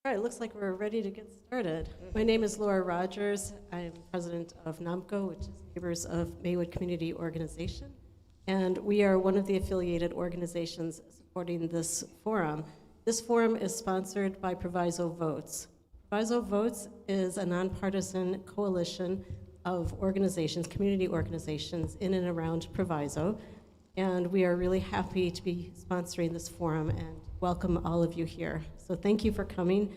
All right, looks like we're ready to get started. My name is Laura Rogers. I'm president of NAMCO, which is Neighbors of Maywood Community Organization. And we are one of the affiliated organizations supporting this forum. This forum is sponsored by Proviso Votes. Proviso Votes is a nonpartisan coalition of organizations, community organizations in and around Proviso. And we are really happy to be sponsoring this forum and welcome all of you here. So thank you for coming.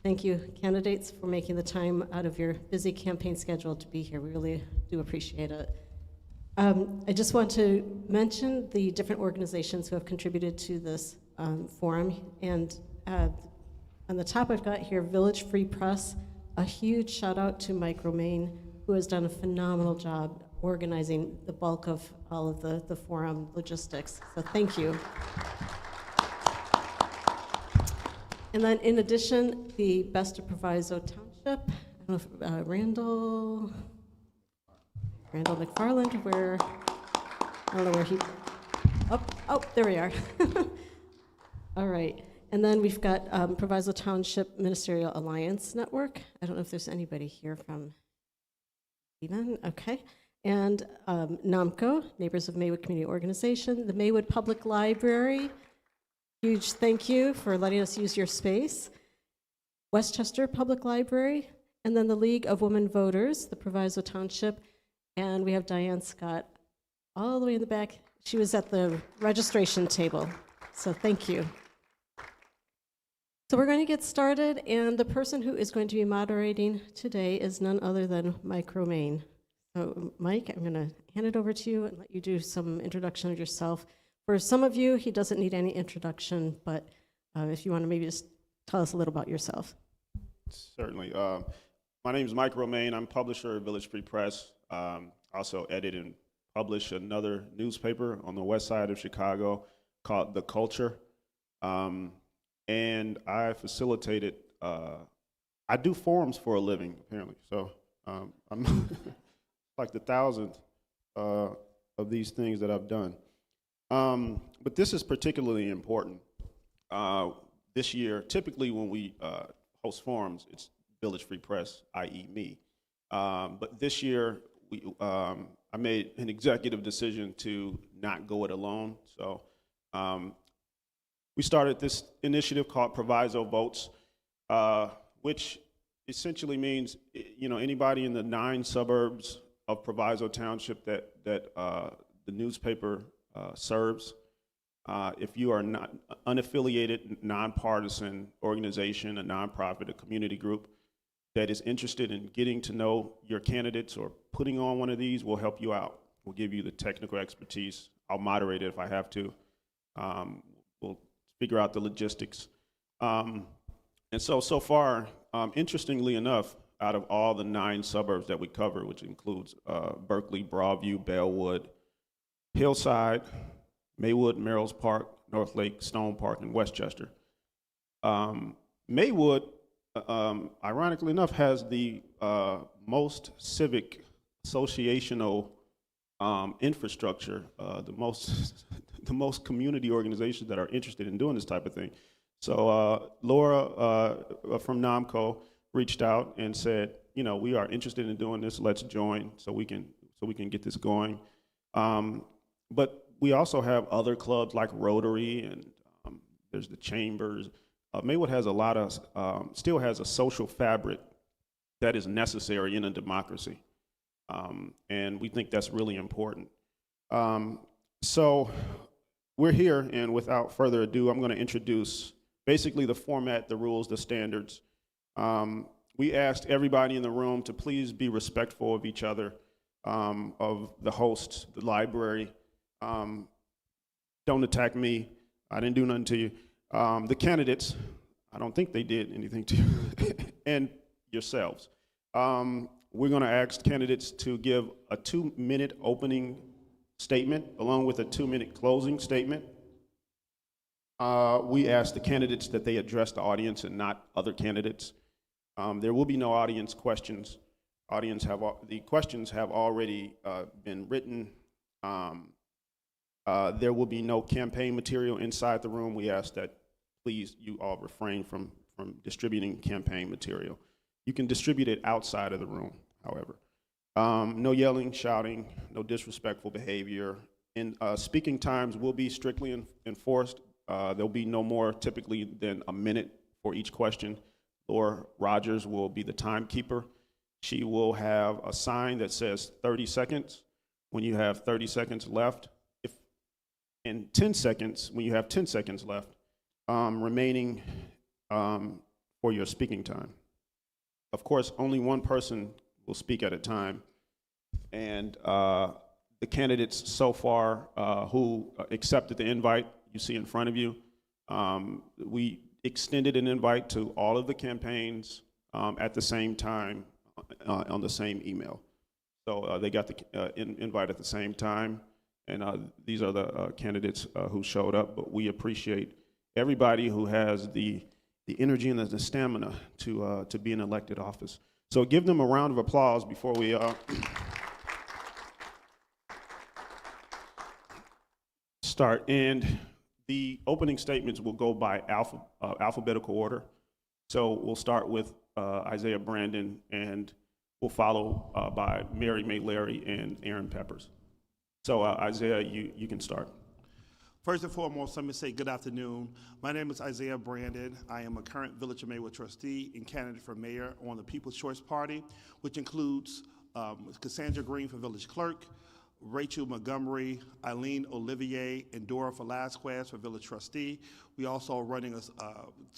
Thank you, candidates, for making the time out of your busy campaign schedule to be here. We really do appreciate it. I just want to mention the different organizations who have contributed to this forum. And on the top I've got here, Village Free Press. A huge shout out to Mike Romaine, who has done a phenomenal job organizing the bulk of all of the forum logistics. So thank you. And then in addition, the Best of Proviso Township, I don't know if Randall McFarland, where, I don't know where he, oh, there we are. All right, and then we've got Proviso Township Ministerial Alliance Network. I don't know if there's anybody here from Stephen, okay. And NAMCO, Neighbors of Maywood Community Organization, the Maywood Public Library, huge thank you for letting us use your space, Westchester Public Library, and then the League of Women Voters, the Proviso Township, and we have Diane Scott all the way in the back. She was at the registration table, so thank you. So we're going to get started, and the person who is going to be moderating today is none other than Mike Romaine. So Mike, I'm going to hand it over to you and let you do some introduction of yourself. For some of you, he doesn't need any introduction, but if you want to maybe just tell us a little about yourself. Certainly. My name is Mike Romaine. I'm publisher of Village Free Press. Also edit and publish another newspaper on the west side of Chicago called The Culture. And I facilitated, I do forums for a living, apparently. So I'm like the 1,000th of these things that I've done. But this is particularly important this year. Typically when we host forums, it's Village Free Press, i.e. me. But this year, I made an executive decision to not go it alone. So we started this initiative called Proviso Votes, which essentially means, you know, anybody in the 9 suburbs of Proviso Township that the newspaper serves. If you are not unaffiliated, nonpartisan organization, a nonprofit, a community group that is interested in getting to know your candidates or putting on one of these, we'll help you out. We'll give you the technical expertise. I'll moderate it if I have to. We'll figure out the logistics. And so far, interestingly enough, out of all the 9 suburbs that we cover, which includes Berkeley, Broadview, Bellwood, Hillside, Maywood, Merrills Park, North Lake, Stone Park, and Westchester. Maywood, ironically enough, has the most civic associational infrastructure, the most community organizations that are interested in doing this type of thing. So Laura from NAMCO reached out and said, you know, we are interested in doing this. Let's join so we can get this going. But we also have other clubs like Rotary, and there's the Chambers. Maywood has a lot of, still has a social fabric that is necessary in a democracy. And we think that's really important. So we're here, and without further ado, I'm going to introduce basically the format, the rules, the standards. We asked everybody in the room to please be respectful of each other, of the hosts, the library. Don't attack me. I didn't do nothing to you. The candidates, I don't think they did anything to you, and yourselves. We're going to ask candidates to give a 2-minute opening statement along with a 2-minute closing statement. We ask the candidates that they address the audience and not other candidates. There will be no audience questions. The questions have already been written. There will be no campaign material inside the room. We ask that please you all refrain from from distributing campaign material. You can distribute it outside of the room, however. No yelling, shouting, no disrespectful behavior. And speaking times will be strictly enforced. There'll be no more typically than a minute for each question. Laura Rogers will be the timekeeper. She will have a sign that says 30 seconds when you have 30 seconds left, and 10 seconds when you have 10 seconds left, remaining for your speaking time. Of course, only one person will speak at a time, and the candidates so far who accepted the invite you see in front of you, we extended an invite to all of the campaigns at the same time on the same email. So they got the invite at the same time, and these are the candidates who showed up. But we appreciate everybody who has the energy and the stamina to be in elected office. So give them a round of applause before we start. And the opening statements will go by alphabetical order. So we'll start with Isaiah Brandon, and we'll follow by Mary May Larry and Aaron Peppers. So Isaiah, you can start. First and foremost, let me say good afternoon. My name is Isaiah Brandon. I am a current Village of Maywood trustee and candidate for mayor on the People's Choice Party, which includes Cassandra Green for village clerk, Rachel Montgomery, Eileen Olivier, and Dora Velasquez for village trustee. We also are running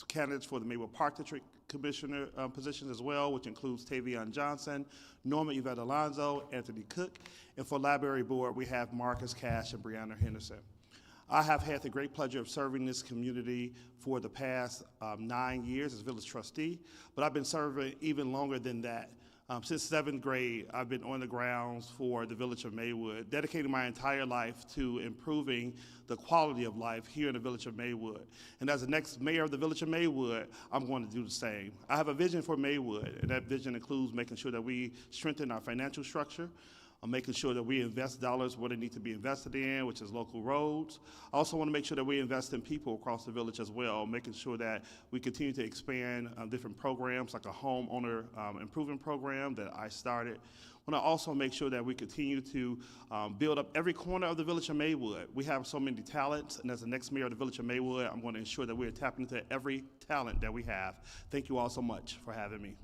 candidates for the Maywood Park District Commissioner positions as well, which includes Tavion Johnson, Norma Yvette Alonzo, Anthony Cook, and for library board, we have Marcus Cash and Brianna Henderson. I have had the great pleasure of serving this community for the past 9 years as village trustee, but I've been serving even longer than that. Since 7th grade, I've been on the grounds for the Village of Maywood, dedicating my entire life to improving the quality of life here in the Village of Maywood. And as the next mayor of the Village of Maywood, I'm going to do the same. I have a vision for Maywood, and that vision includes making sure that we strengthen our financial structure, making sure that we invest dollars where they need to be invested in, which is local roads. I also want to make sure that we invest in people across the village as well, making sure that we continue to expand different programs like a homeowner improvement program that I started. I want to also make sure that we continue to build up every corner of the Village of Maywood. We have so many talents, and as the next mayor of the Village of Maywood, I'm going to ensure that we are tapping into every talent that we have. Thank you all so much for having me.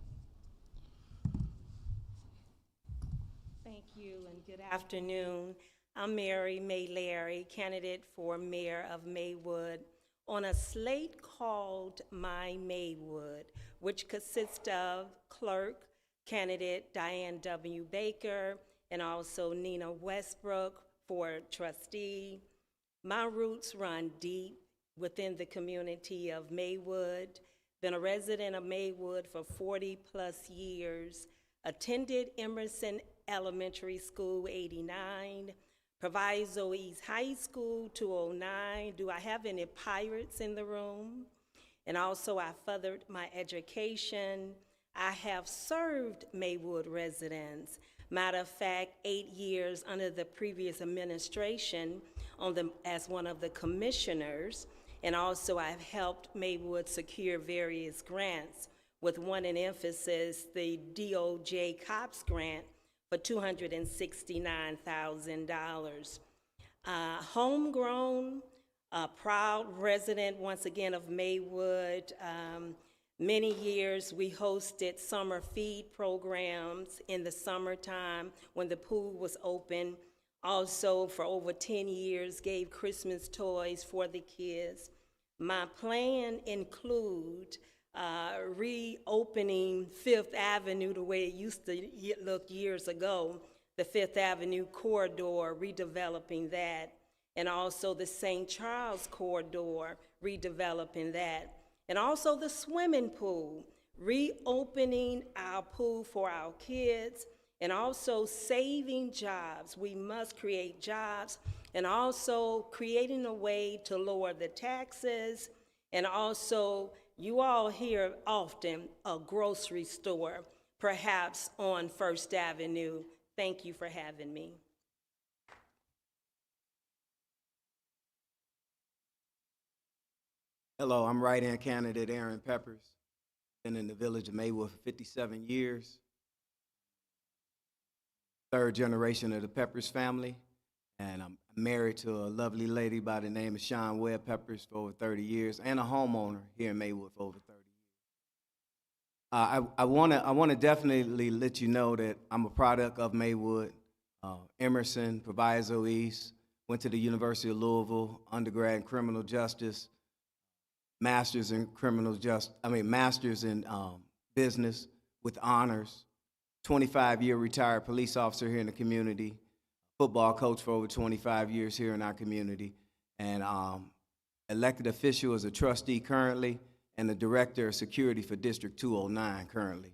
Thank you and good afternoon. I'm Mary May Larry, candidate for mayor of Maywood on a slate called My Maywood, which consists of clerk candidate Diane W. Baker and also Nina Westbrook for trustee. My roots run deep within the community of Maywood. Been a resident of Maywood for 40 plus years. Attended Emerson Elementary School, 89, Proviso East High School, 209. Do I have any pirates in the room? And also I furthered my education. I have served Maywood residents. Matter of fact, 8 years under the previous administration as one of the commissioners. And also I've helped Maywood secure various grants, with one in emphasis, the DOJ COPS grant for $269,000. Homegrown, proud resident, once again, of Maywood. Many years we hosted summer feed programs in the summertime when the pool was open. Also, for over 10 years, gave Christmas toys for the kids. My plan include reopening Fifth Avenue the way it used to look years ago, the Fifth Avenue corridor, redeveloping that, and also the St. Charles corridor, redeveloping that, and also the swimming pool, reopening our pool for our kids, and also saving jobs. We must create jobs, and also creating a way to lower the taxes, and also you all hear often a grocery store, perhaps on First Avenue. Thank you for having me. Hello, I'm write-in candidate Aaron Peppers. been in the village of Maywood for 57 years. Third generation of the Peppers family. And I'm married to a lovely lady by the name of Sean Webb Peppers for over 30 years, and a homeowner here in Maywood for over 30 years. I want to definitely let you know that I'm a product of Maywood, Emerson, Proviso East, went to the University of Louisville, undergrad in criminal justice, masters in business with honors, 25-year retired police officer here in the community, football coach for over 25 years here in our community, and elected official as a trustee currently, and the director of security for District 209 currently.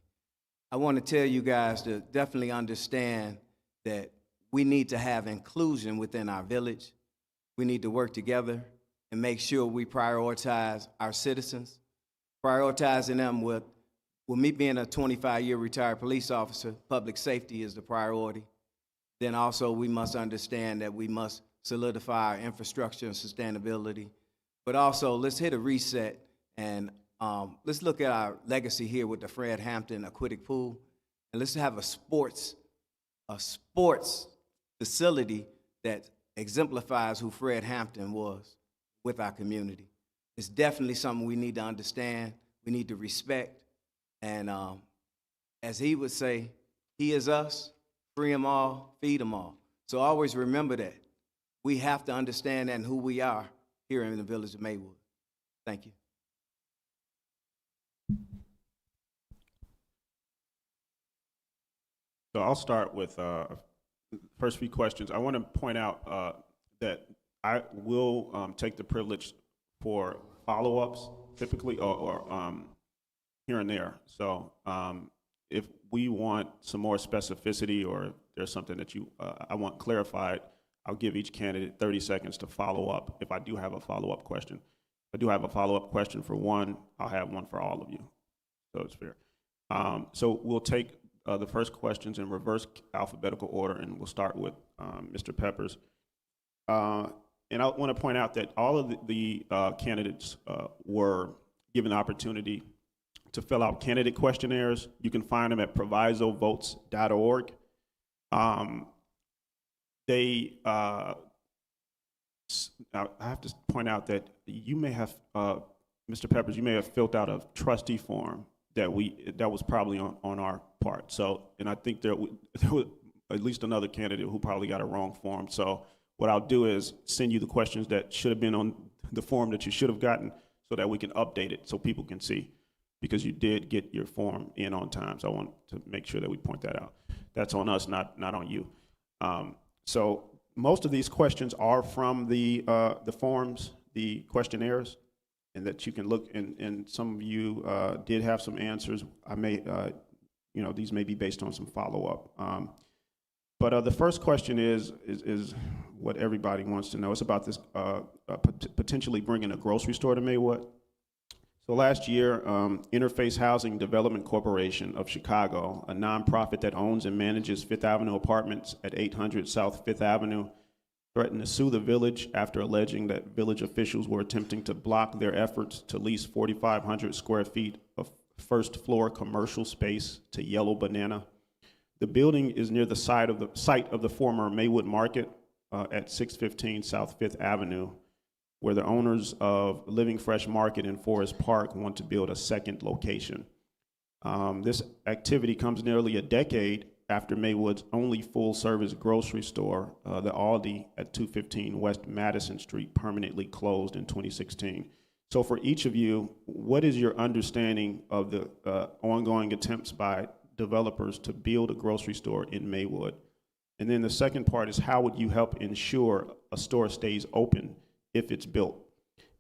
I want to tell you guys to definitely understand that we need to have inclusion within our village. We need to work together and make sure we prioritize our citizens, prioritizing them with me being a 25-year retired police officer, public safety is the priority. Then also we must understand that we must solidify our infrastructure and sustainability. But also let's hit a reset and let's look at our legacy here with the Fred Hampton Aquatic Pool, and let's have a sports facility that exemplifies who Fred Hampton was with our community. It's definitely something we need to understand, we need to respect, and as he would say, he is us, free them all, feed them all. So always remember that. We have to understand that and who we are here in the village of Maywood. Thank you. So I'll start with first few questions. I want to point out that I will take the privilege for follow-ups, typically, or here and there. So if we want some more specificity, or if there's something that I want clarified, I'll give each candidate 30 seconds to follow up if I do have a follow-up question. If I do have a follow-up question for one, I'll have one for all of you. So it's fair. So we'll take the first questions in reverse alphabetical order, and we'll start with Mr. Peppers. And I want to point out that all of the candidates were given the opportunity to fill out candidate questionnaires. You can find them at provisovotes.org. Now I have to point out that you may have, Mr. Peppers, you may have filled out a trustee form that was probably on our part. So, and I think there was at least another candidate who probably got a wrong form. So what I'll do is send you the questions that should have been on the form that you should have gotten, so that we can update it so people can see, because you did get your form in on time. So I want to make sure that we point that out. That's on us, not on you. So most of these questions are from the forms, the questionnaires, and that you can look, and some of you did have some answers. I may, these may be based on some follow-up. But the first question is what everybody wants to know. It's about this potentially bringing a grocery store to Maywood. So last year, Interface Housing Development Corporation of Chicago, a nonprofit that owns and manages Fifth Avenue apartments at 800 South Fifth Avenue, threatened to sue the village after alleging that village officials were attempting to block their efforts to lease 4,500 square feet of first floor commercial space to Yellow Banana. The building is near the site of the former Maywood Market at 615 South Fifth Avenue, where the owners of Living Fresh Market in Forest Park want to build a second location. This activity comes nearly a decade after Maywood's only full-service grocery store, the Aldi at 215 West Madison Street, permanently closed in 2016. So for each of you, what is your understanding of the ongoing attempts by developers to build a grocery store in Maywood? And then the second part is, how would you help ensure a store stays open if it's built?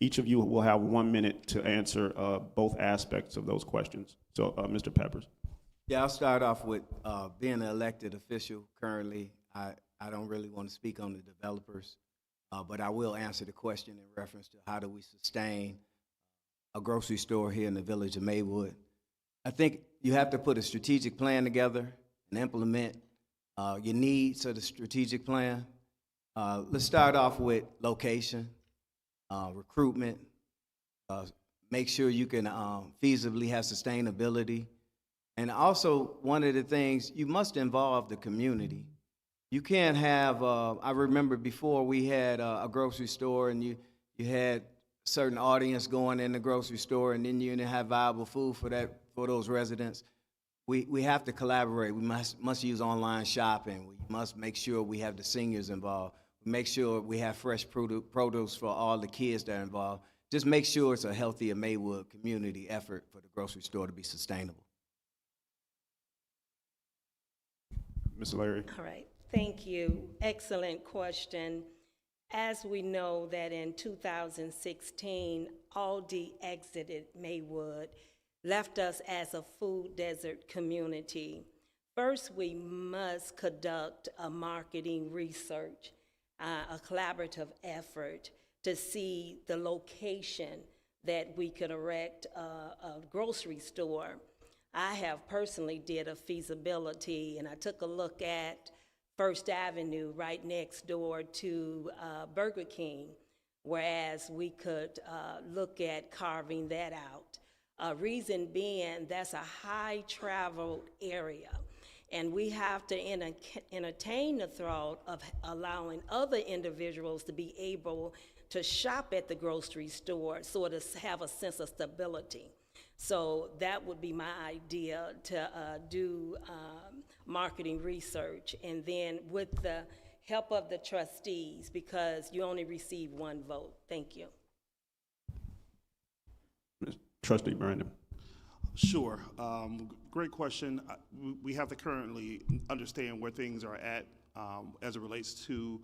Each of you will have 1 minute to answer both aspects of those questions. So, Mr. Peppers. Yeah, I'll start off with being an elected official currently. I don't really want to speak on the developers, but I will answer the question in reference to how do we sustain a grocery store here in the village of Maywood. I think you have to put a strategic plan together and implement your needs of the strategic plan. Let's start off with location, recruitment, make sure you can feasibly have sustainability. And also, one of the things, you must involve the community. You can't have, I remember before we had a grocery store and you had a certain audience going in the grocery store and then you didn't have viable food for those residents. We have to collaborate. We must use online shopping. We must make sure we have the seniors involved. Make sure we have fresh produce for all the kids that are involved. Just make sure it's a healthier Maywood community effort for the grocery store to be sustainable. Ms. Larry? All right, thank you. Excellent question. As we know that in 2016, Aldi exited Maywood, left us as a food desert community. First, we must conduct a marketing research, a collaborative effort to see the location that we could erect a grocery store. I have personally did a feasibility, and I took a look at First Avenue right next door to Burger King, whereas we could look at carving that out. Reason being, that's a high-traveled area, and we have to entertain the thought of allowing other individuals to be able to shop at the grocery store, sort of have a sense of stability. So that would be my idea, to do marketing research, and then with the help of the trustees, because you only receive one vote. Thank you. Trustee Brandon? Sure. Great question. We have to currently understand where things are at as it relates to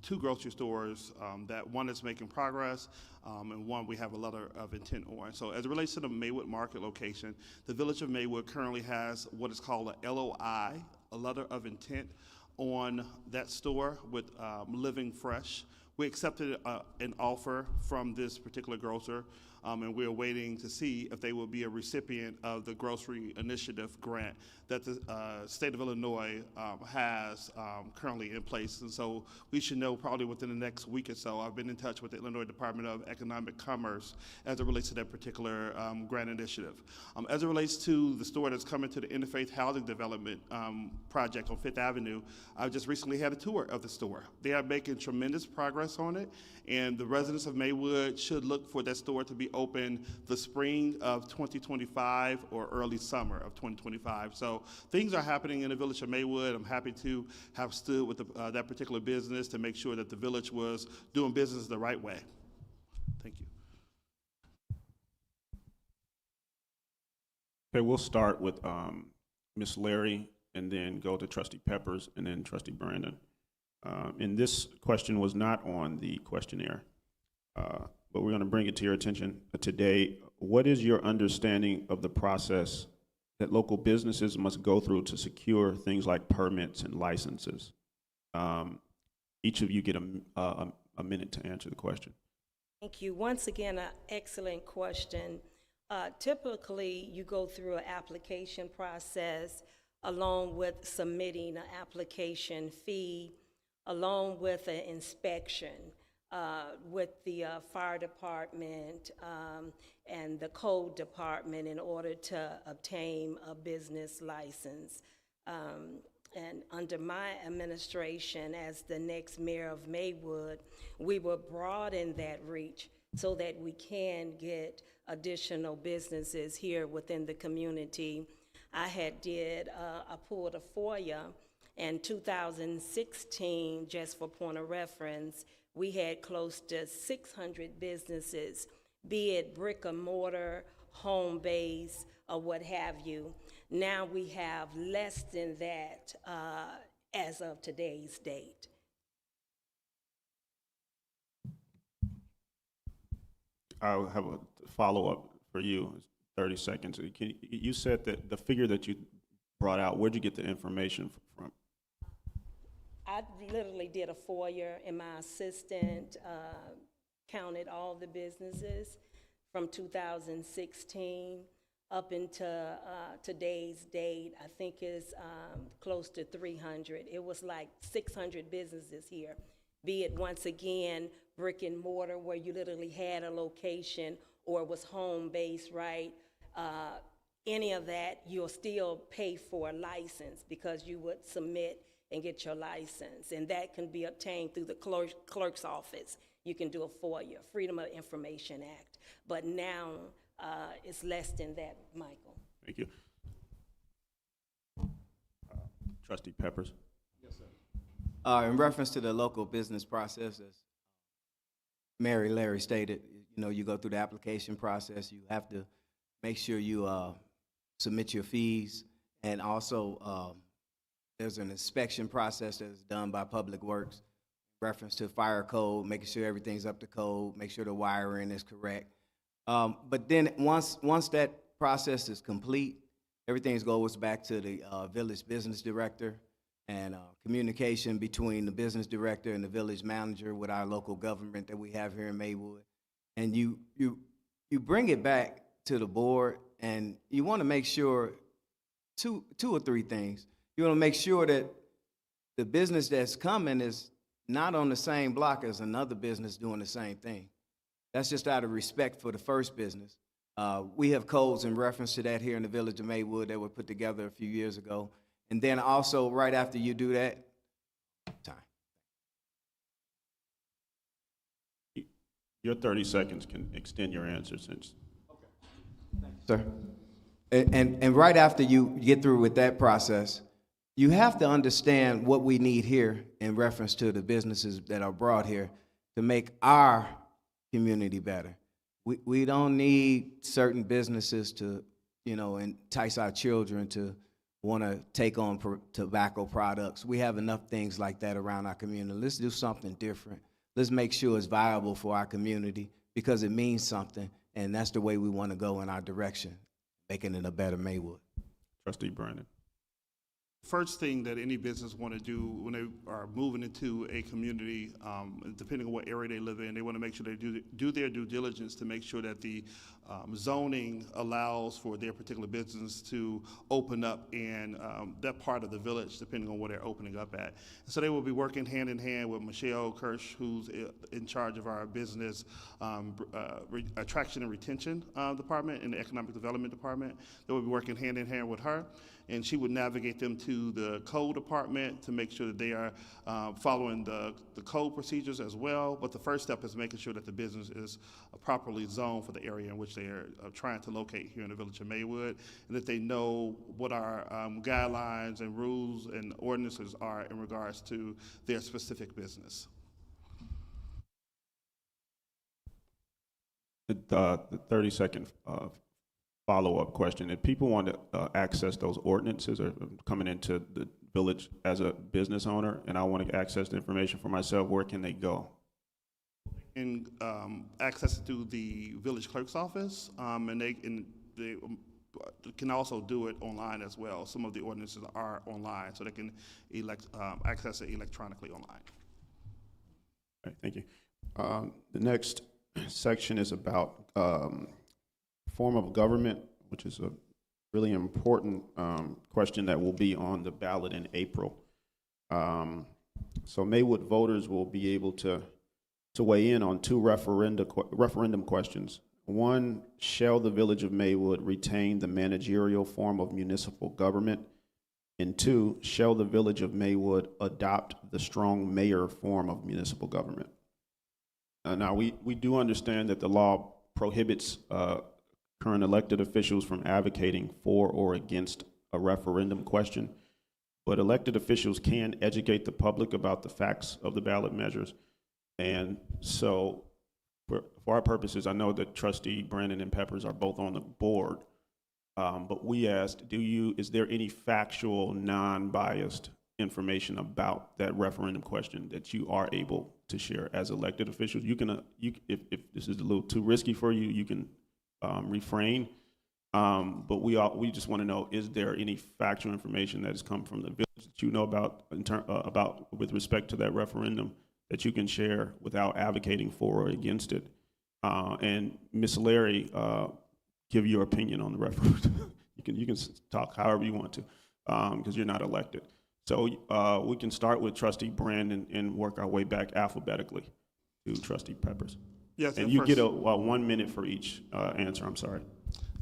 two grocery stores, that one is making progress, and one we have a letter of intent on. So as it relates to the Maywood Market location, the Village of Maywood currently has what is called a LOI, a letter of intent, on that store with Living Fresh. We accepted an offer from this particular grocer, and we're waiting to see if they will be a recipient of the Grocery Initiative grant that the state of Illinois has currently in place. And so we should know probably within the next week or so. I've been in touch with the Illinois Department of Economic Commerce as it relates to that particular grant initiative. As it relates to the store that's coming to the Interfaith Housing Development project on Fifth Avenue, I just recently had a tour of the store. They are making tremendous progress on it, and the residents of Maywood should look for that store to be open the spring of 2025 or early summer of 2025. So things are happening in the Village of Maywood. I'm happy to have stood with that particular business to make sure that the village was doing business the right way. Thank you. Okay, we'll start with Ms. Larry and then go to Trustee Peppers and then Trustee Brandon. And this question was not on the questionnaire, but we're going to bring it to your attention today. What is your understanding of the process that local businesses must go through to secure things like permits and licenses? Each of you get a minute to answer the question. Thank you. Once again, an excellent question. Typically, you go through an application process along with submitting an application fee, along with an inspection with the fire department and the code department in order to obtain a business license. And under my administration as the next mayor of Maywood, we will broaden that reach so that we can get additional businesses here within the community. I pulled a FOIA in 2016, just for point of reference. We had close to 600 businesses, be it brick and mortar, home base, or what have you. Now we have less than that as of today's date. I'll have a follow-up for you. It's 30 seconds. You said that the figure that you brought out, where'd you get the information from? I literally did a FOIA, and my assistant counted all the businesses from 2016 up into today's date. I think it's close to 300. It was like 600 businesses here, be it once again brick and mortar where you literally had a location or was home-based, right? Any of that, you'll still pay for a license because you would submit and get your license. And that can be obtained through the clerk's office. You can do a FOIA, Freedom of Information Act. But now it's less than that, Michael. Thank you. Trustee Peppers. In reference to the local business process, as Mary Larry stated, you know, you go through the application process. You have to make sure you submit your fees, and also there's an inspection process that's done by Public Works, reference to fire code, making sure everything's up to code, make sure the wiring is correct. But then once that process is complete, everything goes back to the village business director, and communication between the business director and the village manager with our local government that we have here in Maywood. And you bring it back to the board, and you want to make sure two or three things. You want to make sure that the business that's coming is not on the same block as another business doing the same thing. That's just out of respect for the first business. We have codes in reference to that here in the village of Maywood that were put together a few years ago. And then also, right after you do that, time. Your 30 seconds can extend your answer since. Sir. And right after you get through with that process, you have to understand what we need here in reference to the businesses that are brought here to make our community better. We don't need certain businesses to, you know, entice our children to want to take on tobacco products. We have enough things like that around our community. Let's do something different. Let's make sure it's viable for our community because it means something, and that's the way we want to go in our direction, making it a better Maywood. Trustee Brandon. First thing that any business want to do when they are moving into a community, depending on what area they live in, they want to make sure they do their due diligence to make sure that the zoning allows for their particular business to open up in that part of the village, depending on where they're opening up at. And so they will be working hand in hand with Michelle Kirsch, who's in charge of our business attraction and retention department and the economic development department. They will be working hand in hand with her, and she would navigate them to the code department to make sure that they are following the code procedures as well. But the first step is making sure that the business is properly zoned for the area in which they are trying to locate here in the village of Maywood, and that they know what our guidelines and rules and ordinances are in regards to their specific business. The 30-second follow-up question. If people want to access those ordinances or coming into the village as a business owner, and I want to access the information for myself, where can they go? And access it through the village clerk's office, and they can also do it online as well. Some of the ordinances are online, so they can access it electronically online. Okay, thank you. The next section is about form of government, which is a really important question that will be on the ballot in April. So Maywood voters will be able to weigh in on two referendum questions. One, shall the village of Maywood retain the managerial form of municipal government? And two, shall the village of Maywood adopt the strong mayor form of municipal government? Now, we do understand that the law prohibits current elected officials from advocating for or against a referendum question, but elected officials can educate the public about the facts of the ballot measures. And so for our purposes, I know that Trustee Brandon and Peppers are both on the board, but we asked, is there any factual, non-biased information about that referendum question that you are able to share as elected officials? You can, if this is a little too risky for you, you can refrain. But we just want to know: is there any factual information that has come from the village that you know about with respect to that referendum that you can share without advocating for or against it? And Ms. Larry, give your opinion on the referendum. you can talk however you want to, because you're not elected. So we can start with Trustee Brandon and work our way back alphabetically to Trustee Peppers. Yes, And you get a 1 minute for each answer, I'm sorry.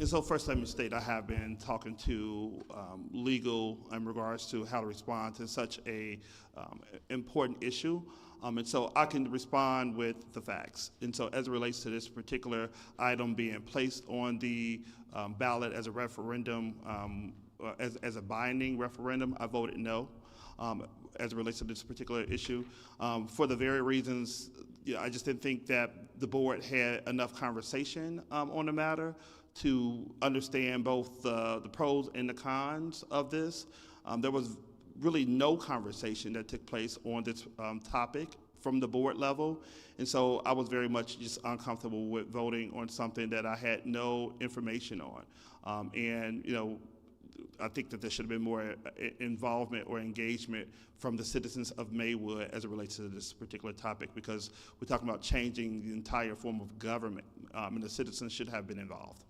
And so first let me state I have been talking to legal in regards to how to respond to such a important issue. And so I can respond with the facts. And so as it relates to this particular item being placed on the ballot as a referendum, as a binding referendum, I voted no. As it relates to this particular issue, for the very reasons, I just didn't think that the board had enough conversation on the matter to understand both the pros and the cons of this. There was really no conversation that took place on this topic from the board level, and so I was very much just uncomfortable with voting on something that I had no information on. And I think that there should have been more involvement or engagement from the citizens of Maywood as it relates to this particular topic, because we're talking about changing the entire form of government, and the citizens should have been involved.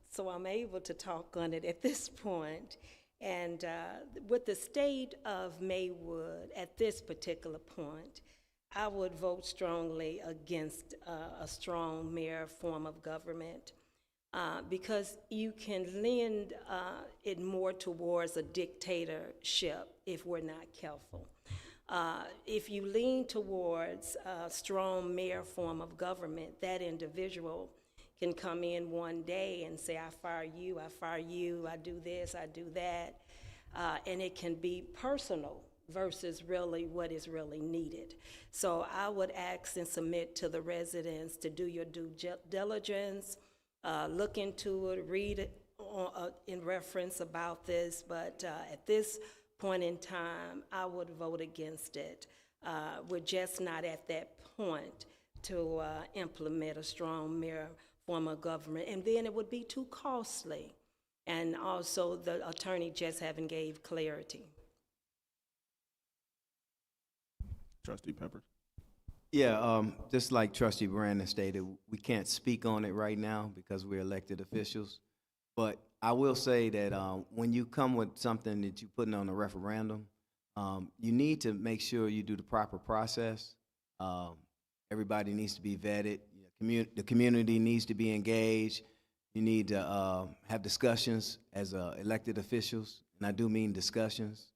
So I'm able to talk on it at this point. And with the state of Maywood at this particular point, I would vote strongly against a strong mayor form of government. Because you can lend it more towards a dictatorship if we're not careful. If you lean towards a strong mayor form of government, that individual can come in one day and say, I fire you, I do this, I do that. And it can be personal versus really what is really needed. So I would ask and submit to the residents to do your due diligence, look into it, read it in reference about this, but at this point in time, I would vote against it. We're just not at that point to implement a strong mayor form of government, and then it would be too costly. And also, the attorney just haven't gave clarity. Trustee Peppers. Yeah, just like Trustee Brandon stated, we can't speak on it right now because we're elected officials. But I will say that when you come with something that you're putting on a referendum, you need to make sure you do the proper process. Everybody needs to be vetted. The community needs to be engaged. You need to have discussions as elected officials, and I do mean discussions.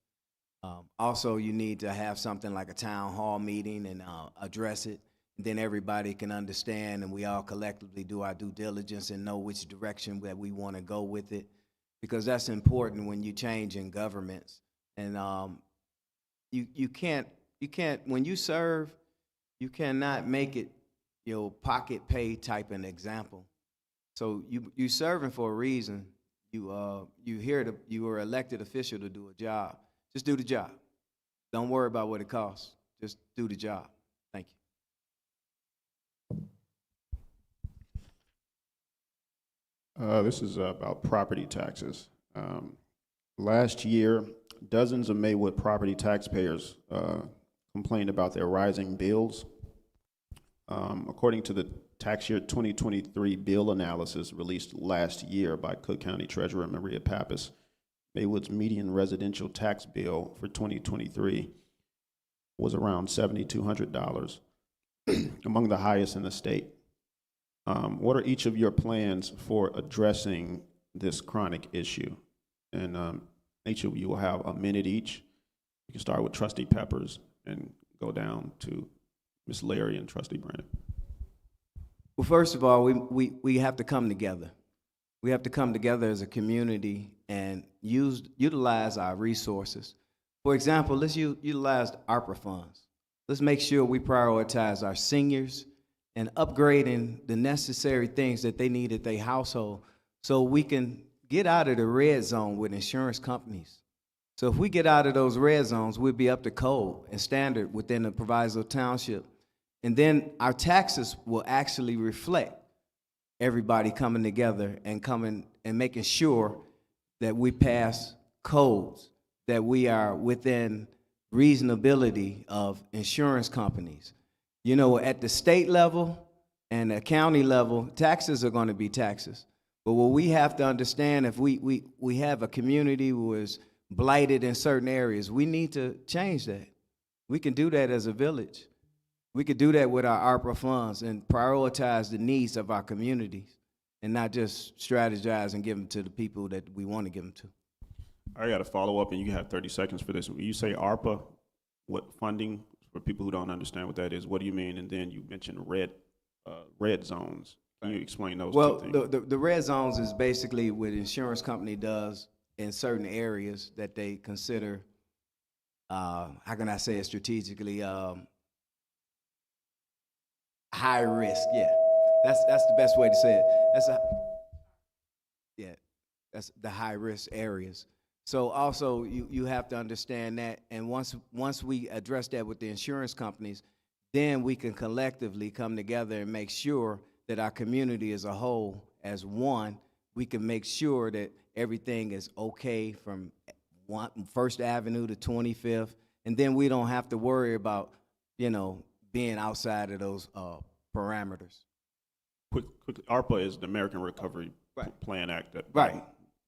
Also, you need to have something like a town hall meeting and address it. And then everybody can understand, and we all collectively do our due diligence and know which direction that we want to go with it, because that's important when you change in governments. And you can't when you serve, you cannot make it your pocket pay type an example. So you serving for a reason. You were elected official to do a job. Just do the job. Don't worry about what it costs. Just do the job. Thank you. This is about property taxes. Last year, dozens of Maywood property taxpayers complained about their rising bills. According to the tax year 2023 bill analysis released last year by Cook County Treasurer Maria Pappas, Maywood's median residential tax bill for 2023 was around $7,200, among the highest in the state. What are each of your plans for addressing this chronic issue? And each of you will have a minute each. You can start with Trustee Peppers and go down to Ms. Larry and Trustee Brandon. Well, first of all, we have to come together. We have to come together as a community and utilize our resources. For example, let's utilize ARPA funds. Let's make sure we prioritize our seniors and upgrading the necessary things that they need at their household so we can get out of the red zone with insurance companies. So if we get out of those red zones, we'll be up to code and standard within the Proviso Township. And then our taxes will actually reflect everybody coming together and coming and making sure that we pass codes, that we are within reasonability of insurance companies. You know, at the state level and the county level, taxes are going to be taxes. But what we have to understand, if we have a community who is blighted in certain areas, we need to change that. We can do that as a village. We could do that with our ARPA funds and prioritize the needs of our communities and not just strategize and give them to the people that we want to give them to. I got to follow up, and you have 30 seconds for this. When you say ARPA, what funding, for people who don't understand what that is, what do you mean? And then you mentioned red zones. Can you explain those two things? Well, the red zones is basically what the insurance company does in certain areas that they consider, how can I say it strategically, high risk. Yeah, that's the best way to say it. That's the high risk areas. So also you have to understand that, and once we address that with the insurance companies, then we can collectively come together and make sure that our community as a whole, as one, we can make sure that everything is okay from First Avenue to 25th, and then we don't have to worry about, being outside of those parameters. Quick, ARPA is the American Recovery Right. Plan Act that Right.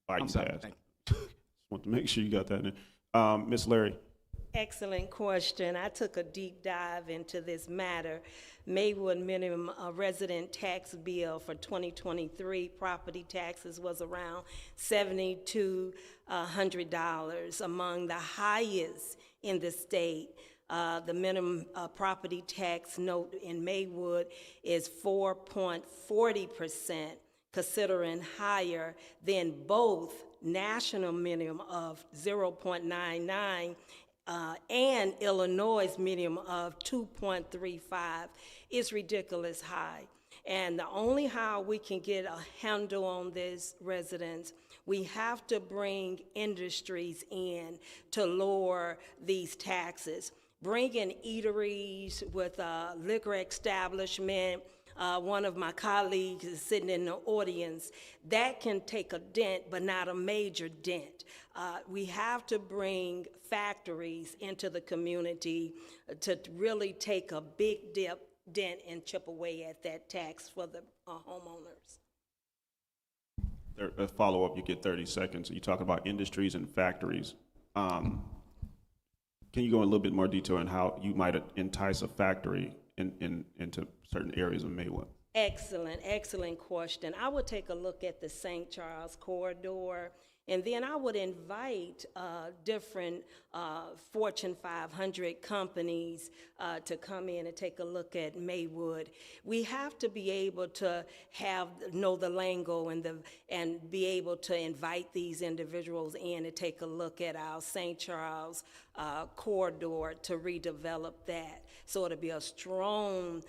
Biden I'm sorry. passed. Thank Just want to make sure you got that in. Ms. Larry. Excellent question. I took a deep dive into this matter. Maywood minimum resident tax bill for 2023 property taxes was around $7,200, among the highest in the state. The minimum property tax note in Maywood is 4.40%, considering higher than both national minimum of 0.99 and Illinois' minimum of 2.35 is ridiculous high. And the only how we can get a handle on this, residents, we have to bring industries in to lower these taxes. Bring in eateries with a liquor establishment. One of my colleagues is sitting in the audience. That can take a dent, but not a major dent. We have to bring factories into the community to really take a big dent and chip away at that tax for the homeowners. A follow-up, you get 30 seconds. You talk about industries and factories. Can you go in a little bit more detail on how you might entice a factory into certain areas of Maywood? Excellent question. I would take a look at the St. Charles corridor, and then I would invite different Fortune 500 companies to come in and take a look at Maywood. We have to be able to know the lingo and be able to invite these individuals in and take a look at our St. Charles corridor to redevelop that. So it'll be a strong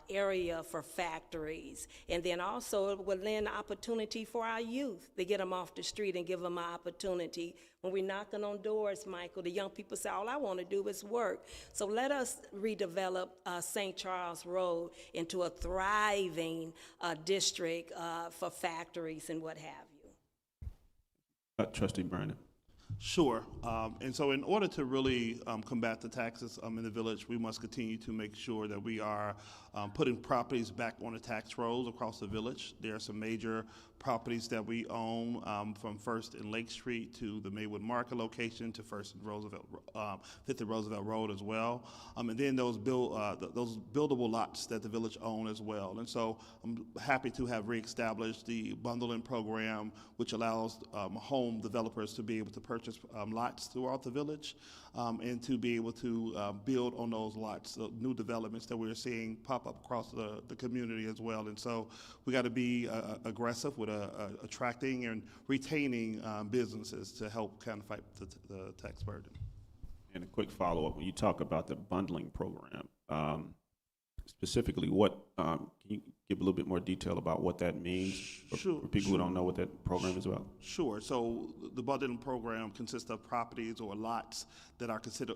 area for factories. And then also it will lend opportunity for our youth to get them off the street and give them an opportunity. When we're knocking on doors, Michael, the young people say, all I want to do is work. So let us redevelop St. Charles Road into a thriving district for factories and what have you. Trustee Brandon. Sure. And so in order to really combat the taxes in the village, we must continue to make sure that we are putting properties back on the tax rolls across the village. There are some major properties that we own, from First and Lake Street to the Maywood Market location to First and Roosevelt, 50 Roosevelt Road as well. And then those buildable lots that the village own as well. And so I'm happy to have reestablished the bundling program, which allows home developers to be able to purchase lots throughout the village and to be able to build on those lots, new developments that we're seeing pop up across the community as well. And so we got to be aggressive with attracting and retaining businesses to help kind of fight the tax burden. And a quick follow-up, when you talk about the bundling program, specifically what, can you give a little bit more detail about what that means for people who don't know what that program is about? Sure. So the bundling program consists of properties or lots that are considered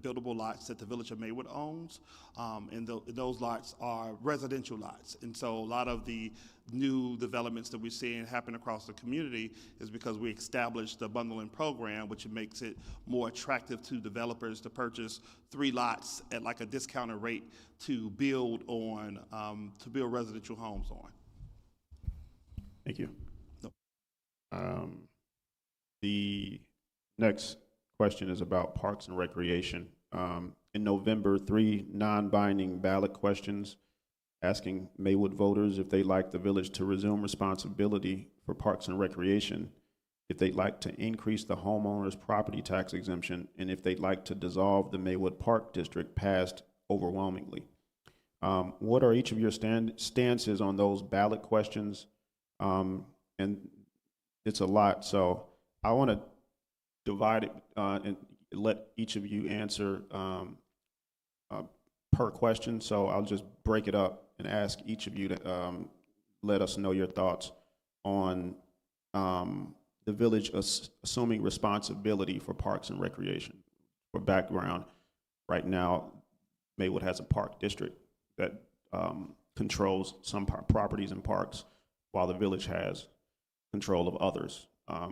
buildable lots that the Village of Maywood owns, and those lots are residential lots. And so a lot of the new developments that we're seeing happen across the community is because we established the bundling program, which makes it more attractive to developers to purchase 3 lots at like a discounted rate to build residential homes on. Thank you. The next question is about Parks and Recreation. In November, 3 non-binding ballot questions asking Maywood voters if they'd like the village to resume responsibility for Parks and Recreation, if they'd like to increase the homeowner's property tax exemption, and if they'd like to dissolve the Maywood Park District, passed overwhelmingly. What are each of your stances on those ballot questions? And it's a lot, so I want to divide it and let each of you answer per question. So I'll just break it up and ask each of you to let us know your thoughts on the village assuming responsibility for parks and recreation. For background, right now, Maywood has a park district that controls some properties and parks, while the village has control of others. I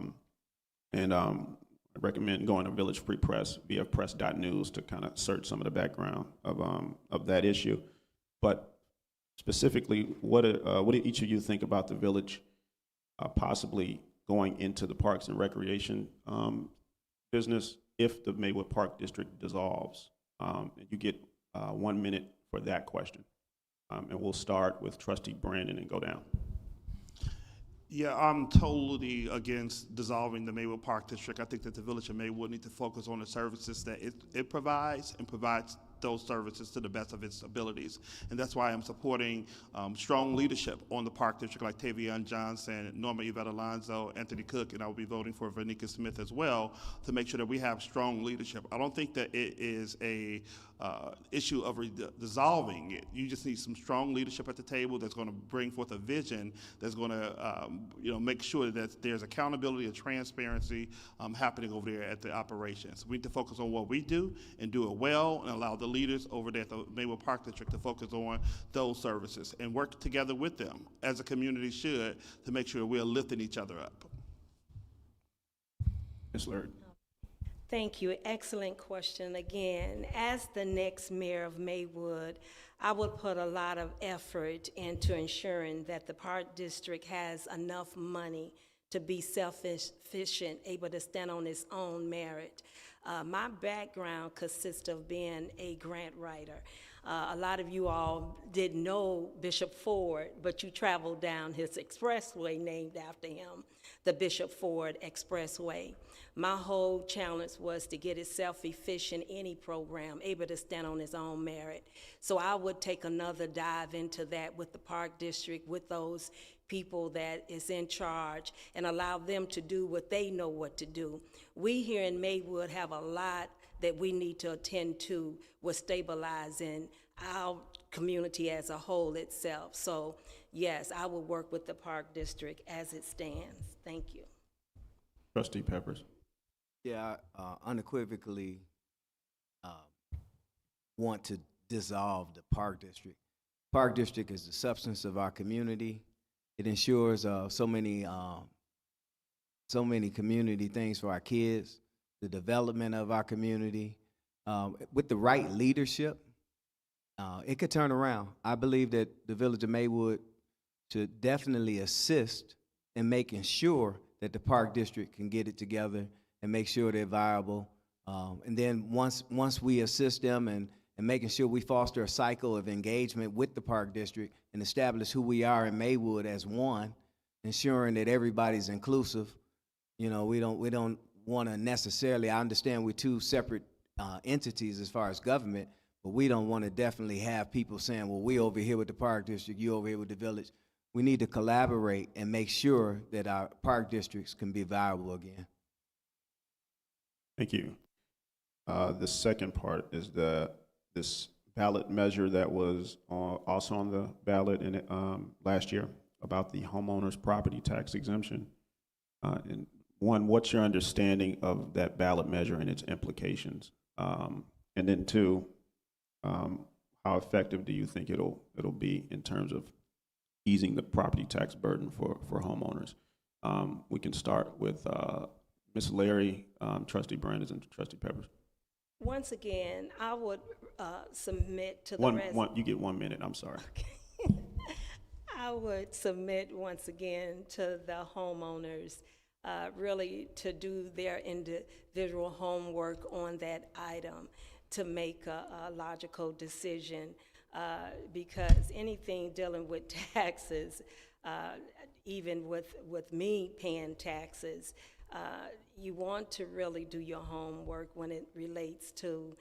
recommend going to Village Free Press, vfpress.news, to kind of search some of the background of that issue. But specifically, what do each of you think about the village possibly going into the parks and recreation business if the Maywood Park District dissolves? You get 1 minute for that question. And we'll start with Trustee Brandon and go down. Yeah, I'm totally against dissolving the Maywood Park District. I think that the Village of Maywood need to focus on the services that it provides, and provides those services to the best of its abilities. And that's why I'm supporting strong leadership on the Park District, like Tavion Johnson, Norma Yvette Alonzo, Anthony Cook, and I will be voting for Vanika Smith as well, to make sure that we have strong leadership. I don't think that it is a issue of dissolving it. You just need some strong leadership at the table that's going to bring forth a vision that's going to make sure that there's accountability and transparency happening over there at the operations. We need to focus on what we do and do it well, and allow the leaders over there at the Maywood Park District to focus on those services and work together with them, as a community should, to make sure we're lifting each other up. Ms. Laird. Thank you. Excellent question. Again, as the next mayor of Maywood, I would put a lot of effort into ensuring that the Park District has enough money to be self-sufficient, able to stand on its own merit. My background consists of being a grant writer. A lot of you all didn't know Bishop Ford, but you traveled down his expressway named after him, the Bishop Ford Expressway. My whole challenge was to get it self-efficient, any program, able to stand on its own merit. So I would take another dive into that with the Park District, with those people that is in charge, and allow them to do what they know what to do. We here in Maywood have a lot that we need to attend to with stabilizing our community as a whole itself. So yes, I will work with the Park District as it stands. Thank you. Trustee Peppers. Yeah, I unequivocally want to dissolve the Park District. Park District is the substance of our community. It ensures so many community things for our kids, the development of our community. With the right leadership, it could turn around. I believe that the Village of Maywood should definitely assist in making sure that the Park District can get it together and make sure they're viable. And then once we assist them and making sure we foster a cycle of engagement with the Park District and establish who we are in Maywood as one, ensuring that everybody's inclusive. We don't want to necessarily, I understand we're two separate entities as far as government, but we don't want to definitely have people saying, well, we over here with the Park District, you over here with the village. We need to collaborate and make sure that our park districts can be viable again. Thank you. The second part is this ballot measure that was also on the ballot in last year about the homeowner's property tax exemption. And one, what's your understanding of that ballot measure and its implications? And then two, how effective do you think it'll be in terms of easing the property tax burden for homeowners? We can start with Ms. Larry, Trustee Brandon, and Trustee Peppers. Once again, I would submit to the you get 1 minute, I'm sorry. I would submit once again to the homeowners really to do their individual homework on that item to make a logical decision, because anything dealing with taxes, even with me paying taxes, you want to really do your homework when it relates to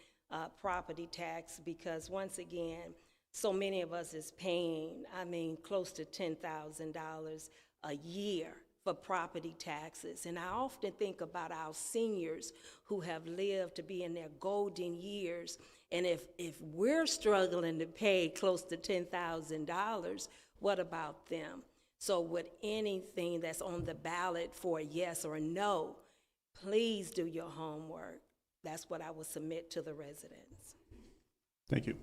property tax, because once again, so many of us is paying, I mean, close to $10,000 a year for property taxes. And I often think about our seniors who have lived to be in their golden years. And if we're struggling to pay close to $10,000, what about them? So with anything that's on the ballot for a yes or a no, please do your homework. That's what I will submit to the residents. Thank you.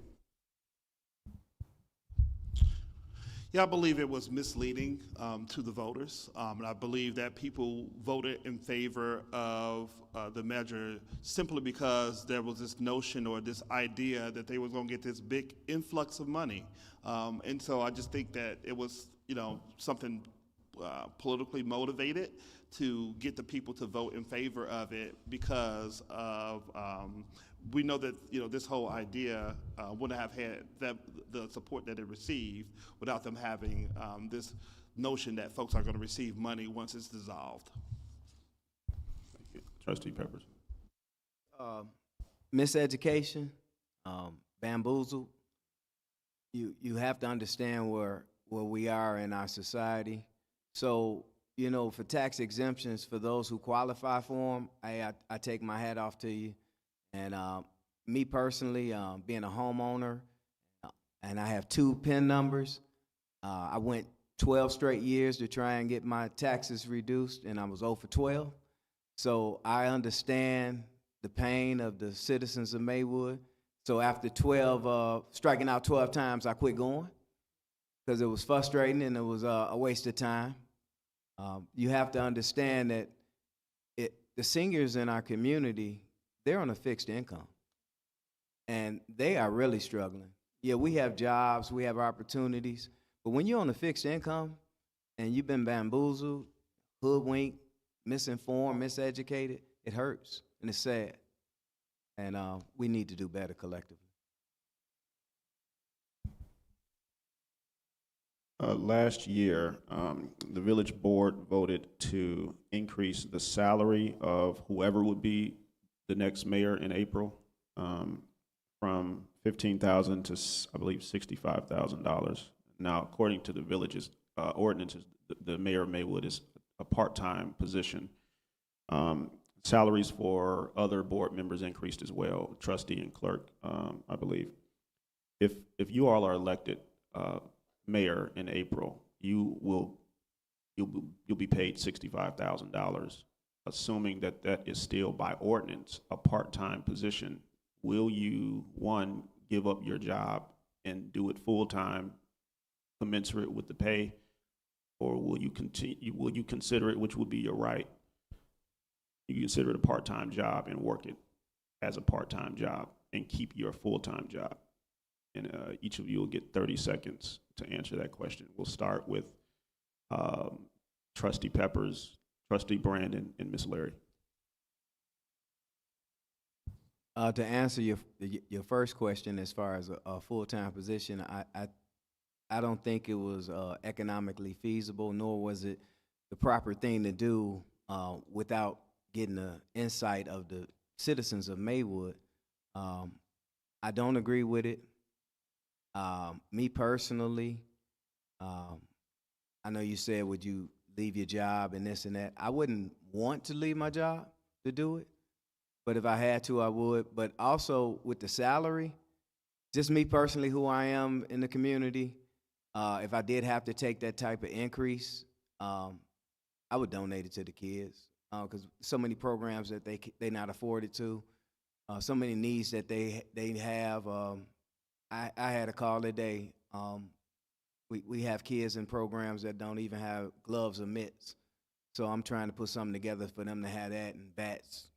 Yeah, I believe it was misleading to the voters. And I believe that people voted in favor of the measure simply because there was this notion or this idea that they were going to get this big influx of money. And so I just think that it was, something politically motivated to get the people to vote in favor of it because of we know that this whole idea wouldn't have had the support that it received without them having this notion that folks are going to receive money once it's dissolved. Thank you. Trustee Peppers. Miseducation, bamboozled. You have to understand where we are in our society. So, for tax exemptions for those who qualify for them, I take my hat off to you. And me personally, being a homeowner, and I have 2 PIN numbers, I went 12 straight years to try and get my taxes reduced, and I was 0 for 12. So I understand the pain of the citizens of Maywood. So after striking out 12 times, I quit going because it was frustrating and it was a waste of time. You have to understand that the seniors in our community, they're on a fixed income, and they are really struggling. Yeah, we have jobs, we have opportunities, but when you're on a fixed income and you've been bamboozled, hoodwinked, misinformed, miseducated, it hurts, and it's sad. And we need to do better collectively. Last year, the village board voted to increase the salary of whoever would be the next mayor in April from $15,000 to, I believe, $65,000. Now, according to the village's ordinances, the mayor of Maywood is a part-time position. Salaries for other board members increased as well, trustee and clerk, I believe. If you all are elected mayor in April, you'll be paid $65,000. Assuming that is still by ordinance a part-time position, will you, one, give up your job and do it full-time, commensurate with the pay, or will you consider it, which would be your right, you consider it a part-time job and work it as a part-time job and keep your full-time job? And each of you will get 30 seconds to answer that question. We'll start with Trustee Peppers, Trustee Brandon, and Ms. Larry. To answer your first question, as far as a full-time position, I don't think it was economically feasible, nor was it the proper thing to do without getting the insight of the citizens of Maywood. I don't agree with it. Me personally, I know you said, would you leave your job and this and that? I wouldn't want to leave my job to do it, but if I had to, I would. But also with the salary, just me personally, who I am in the community, if I did have to take that type of increase, I would donate it to the kids, because so many programs that they not afforded to, so many needs that they have. I had a call today. We have kids in programs that don't even have gloves or mitts, so I'm trying to put something together for them to have that and bats.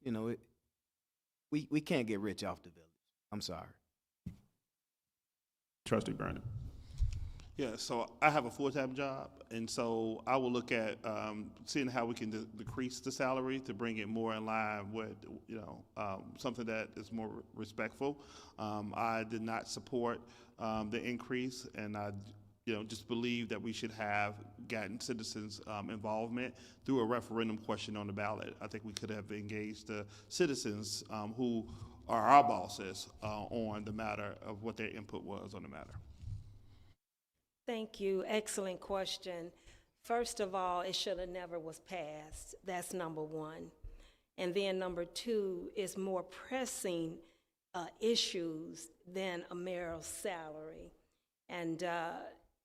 We can't get rich off the village. I'm sorry. Trustee Brandon. Yeah, so I have a full-time job, and so I will look at seeing how we can decrease the salary to bring it more in line with, something that is more respectful. I did not support the increase, and I, just believe that we should have gotten citizens' involvement through a referendum question on the ballot. I think we could have engaged the citizens who are our bosses on the matter of what their input was on the matter. Thank you. Excellent question. First of all, it should have never was passed. That's number one. And then number two is more pressing issues than a mayor's salary. And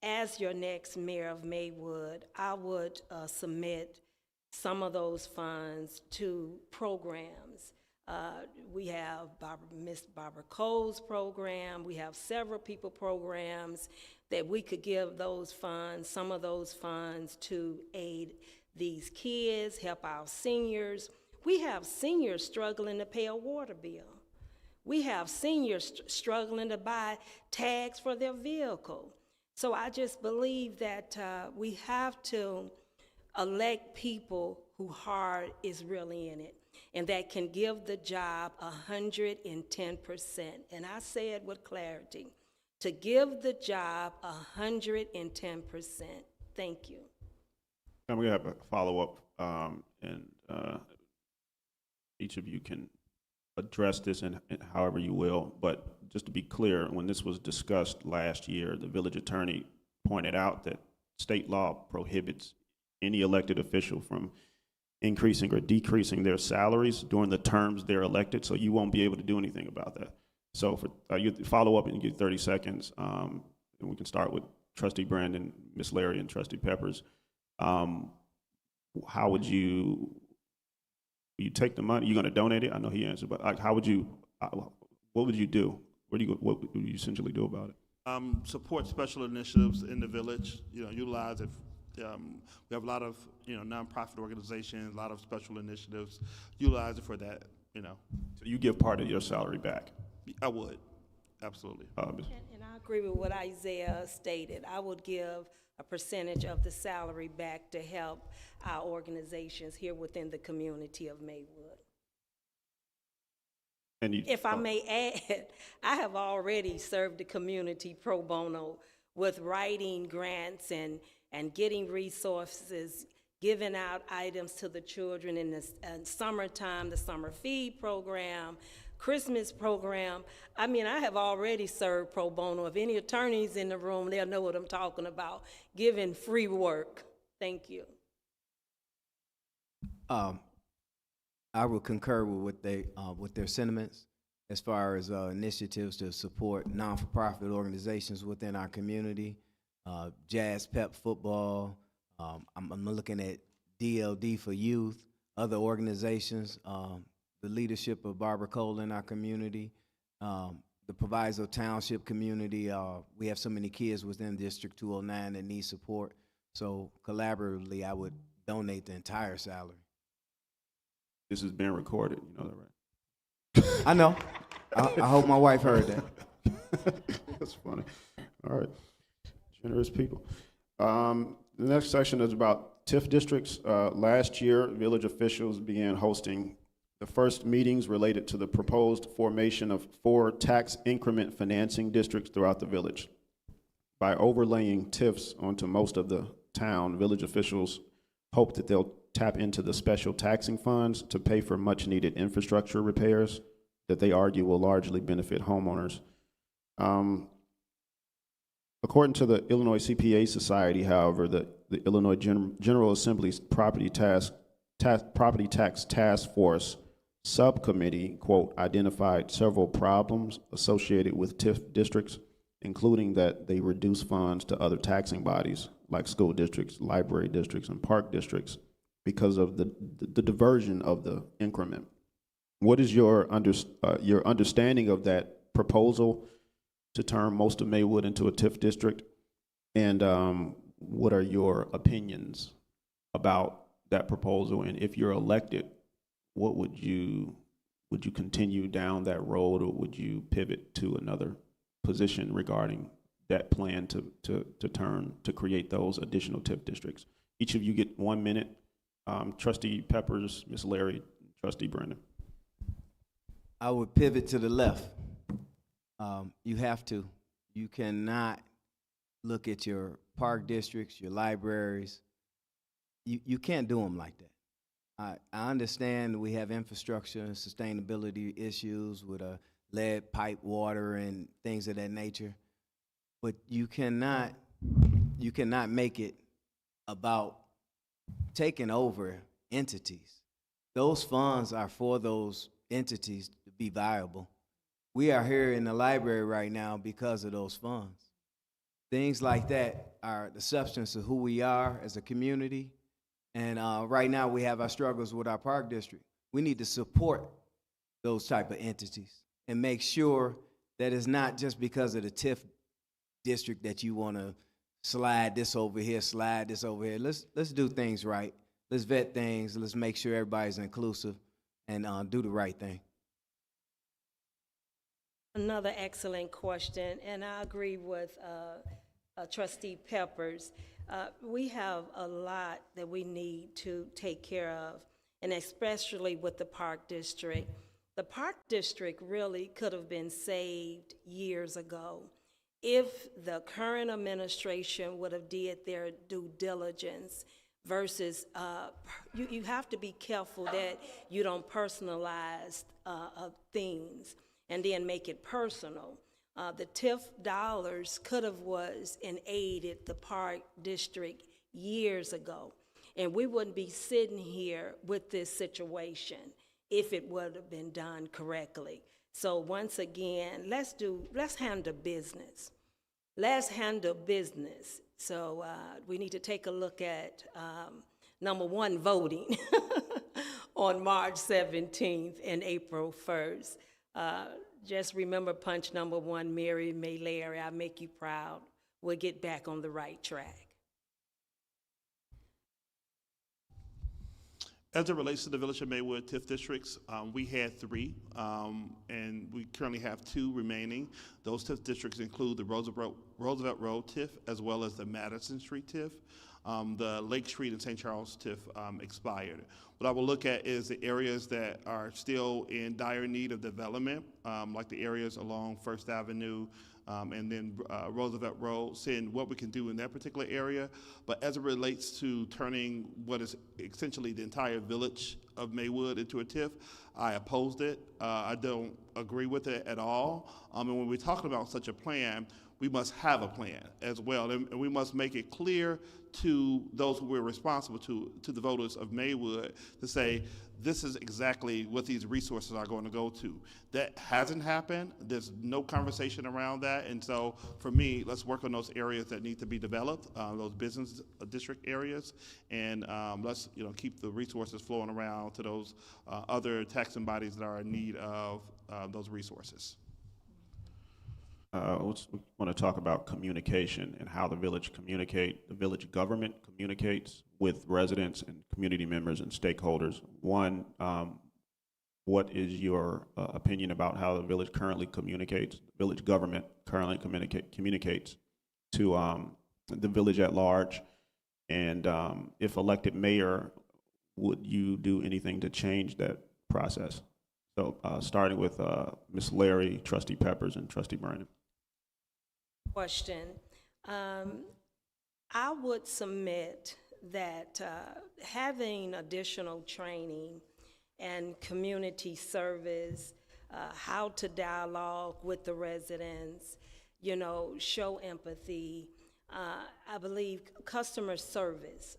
as your next mayor of Maywood, I would submit some of those funds to programs. We have Miss Barbara Cole's program. We have several people programs that we could give those funds, some of those funds to aid these kids, help our seniors. We have seniors struggling to pay a water bill. We have seniors struggling to buy tags for their vehicle. So I just believe that we have to elect people whose heart is really in it and that can give the job 110%. And I say it with clarity, to give the job 110%. Thank you. I'm going to have a follow-up, and each of you can address this in however you will. But just to be clear, when this was discussed last year, the village attorney pointed out that state law prohibits any elected official from increasing or decreasing their salaries during the terms they're elected, so you won't be able to do anything about that. So for you follow up and get 30 seconds, and we can start with Trustee Brandon, Ms. Larry, and Trustee Peppers. How would you take the money? You're going to donate it? I know he answered, but like, how would you? What would you do? What would you essentially do about it? Support special initiatives in the village. Utilize it. We have a lot of nonprofit organizations, a lot of special initiatives. Utilize it for that. So you give part of your salary back? I would, absolutely. And I agree with what Isaiah stated. I would give a percentage of the salary back to help our organizations here within the community of Maywood. And if I may add, I have already served the community pro bono with writing grants and getting resources, giving out items to the children in the summertime, the summer feed program, Christmas program. I mean, I have already served pro bono. If any attorneys in the room, they'll know what I'm talking about, giving free work. Thank you. I will concur with their sentiments as far as initiatives to support non-for-profit organizations within our community. Jazz Pep Football. I'm looking at DLD for youth, other organizations, the leadership of Barbara Cole in our community, the Proviso Township community. We have so many kids within District 209 that need support. So collaboratively, I would donate the entire salary. This is being recorded, you know that, right? I know. I hope my wife heard that. That's funny. All right. Generous people. The next section is about TIF districts. Last year, village officials began hosting the first meetings related to the proposed formation of 4 tax increment financing districts throughout the village. By overlaying TIFs onto most of the town, village officials hope that they'll tap into the special taxing funds to pay for much needed infrastructure repairs that they argue will largely benefit homeowners. According to the Illinois CPA Society, however, the Illinois General Assembly's Property Tax Task Force subcommittee, quote, identified several problems associated with TIF districts, including that they reduce funds to other taxing bodies like school districts, library districts, and park districts because of the diversion of the increment. What is your understanding of that proposal to turn most of Maywood into a TIF district? And what are your opinions about that proposal? And if you're elected, what would you continue down that road, or would you pivot to another position regarding that plan to create those additional TIF districts. Each of you get 1 minute. Trustee Peppers, Ms. Larry, Trustee Brennan. I would pivot to the left. You have to. You cannot look at your park districts, your libraries. You can't do them like that. I understand we have infrastructure and sustainability issues with lead pipe water and things of that nature, but you cannot make it about taking over entities. Those funds are for those entities to be viable. We are here in the library right now because of those funds. Things like that are the substance of who we are as a community. And right now we have our struggles with our park district. We need to support those type of entities and make sure that it's not just because of the TIF district that you want to slide this over here, slide this over here. Let's do things right. Let's vet things. Let's make sure everybody's inclusive and do the right thing. Another excellent question, and I agree with Trustee Peppers. We have a lot that we need to take care of, and especially with the Park District. The Park District really could have been saved years ago if the current administration would have did their due diligence versus, you have to be careful that you don't personalize things and then make it personal. The TIF dollars could have was and aided the Park District years ago, and we wouldn't be sitting here with this situation if it would have been done correctly. So once again, let's handle business. Let's handle business. So we need to take a look at number one, voting on March 17th and April 1st. Just remember punch number one, Mary May Larry, I make you proud. We'll get back on the right track. As it relates to the Village of Maywood TIF districts, we had 3, and we currently have 2 remaining. Those TIF districts include the Roosevelt Road TIF as well as the Madison Street TIF. The Lake Street and St. Charles TIF expired. What I will look at is the areas that are still in dire need of development, like the areas along First Avenue and then Roosevelt Road, seeing what we can do in that particular area. But as it relates to turning what is essentially the entire village of Maywood into a TIF, I opposed it. I don't agree with it at all. And when we're talking about such a plan, we must have a plan as well, and we must make it clear to those who we're responsible to the voters of Maywood, to say this is exactly what these resources are going to go to. That hasn't happened. There's no conversation around that, and so for me, let's work on those areas that need to be developed, those business district areas, and let's keep the resources flowing around to those other taxing bodies that are in need of those resources. We want to talk about communication and how the village government communicates with residents and community members and stakeholders. One, what is your opinion about how the village currently communicates, village government currently communicates to the village at large? And if elected mayor, would you do anything to change that process? So starting with Ms. Larry, Trustee Peppers, and Trustee Brennan. Question. I would submit that having additional training and community service, how to dialogue with the residents, show empathy. I believe customer service.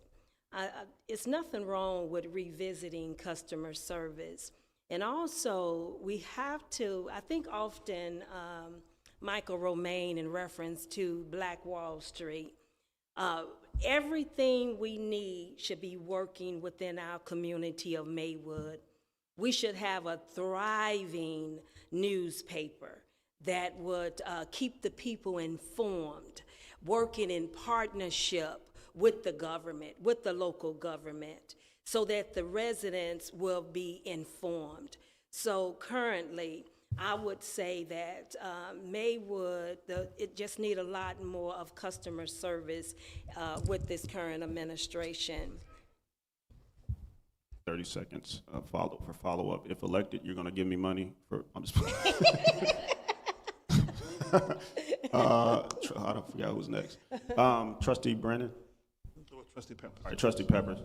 It's nothing wrong with revisiting customer service. And also, we have to, I think often, Michael Romaine in reference to Black Wall Street. Everything we need should be working within our community of Maywood. We should have a thriving newspaper that would keep the people informed, working in partnership with the government, with the local government, so that the residents will be informed. So currently, I would say that Maywood, it just need a lot more of customer service with this current administration. 30 seconds for follow-up. If elected, you're going to give me money for, I'm just I don't forget who's next. Trustee Brandon? Trustee Peppers. All right, Trustee Peppers.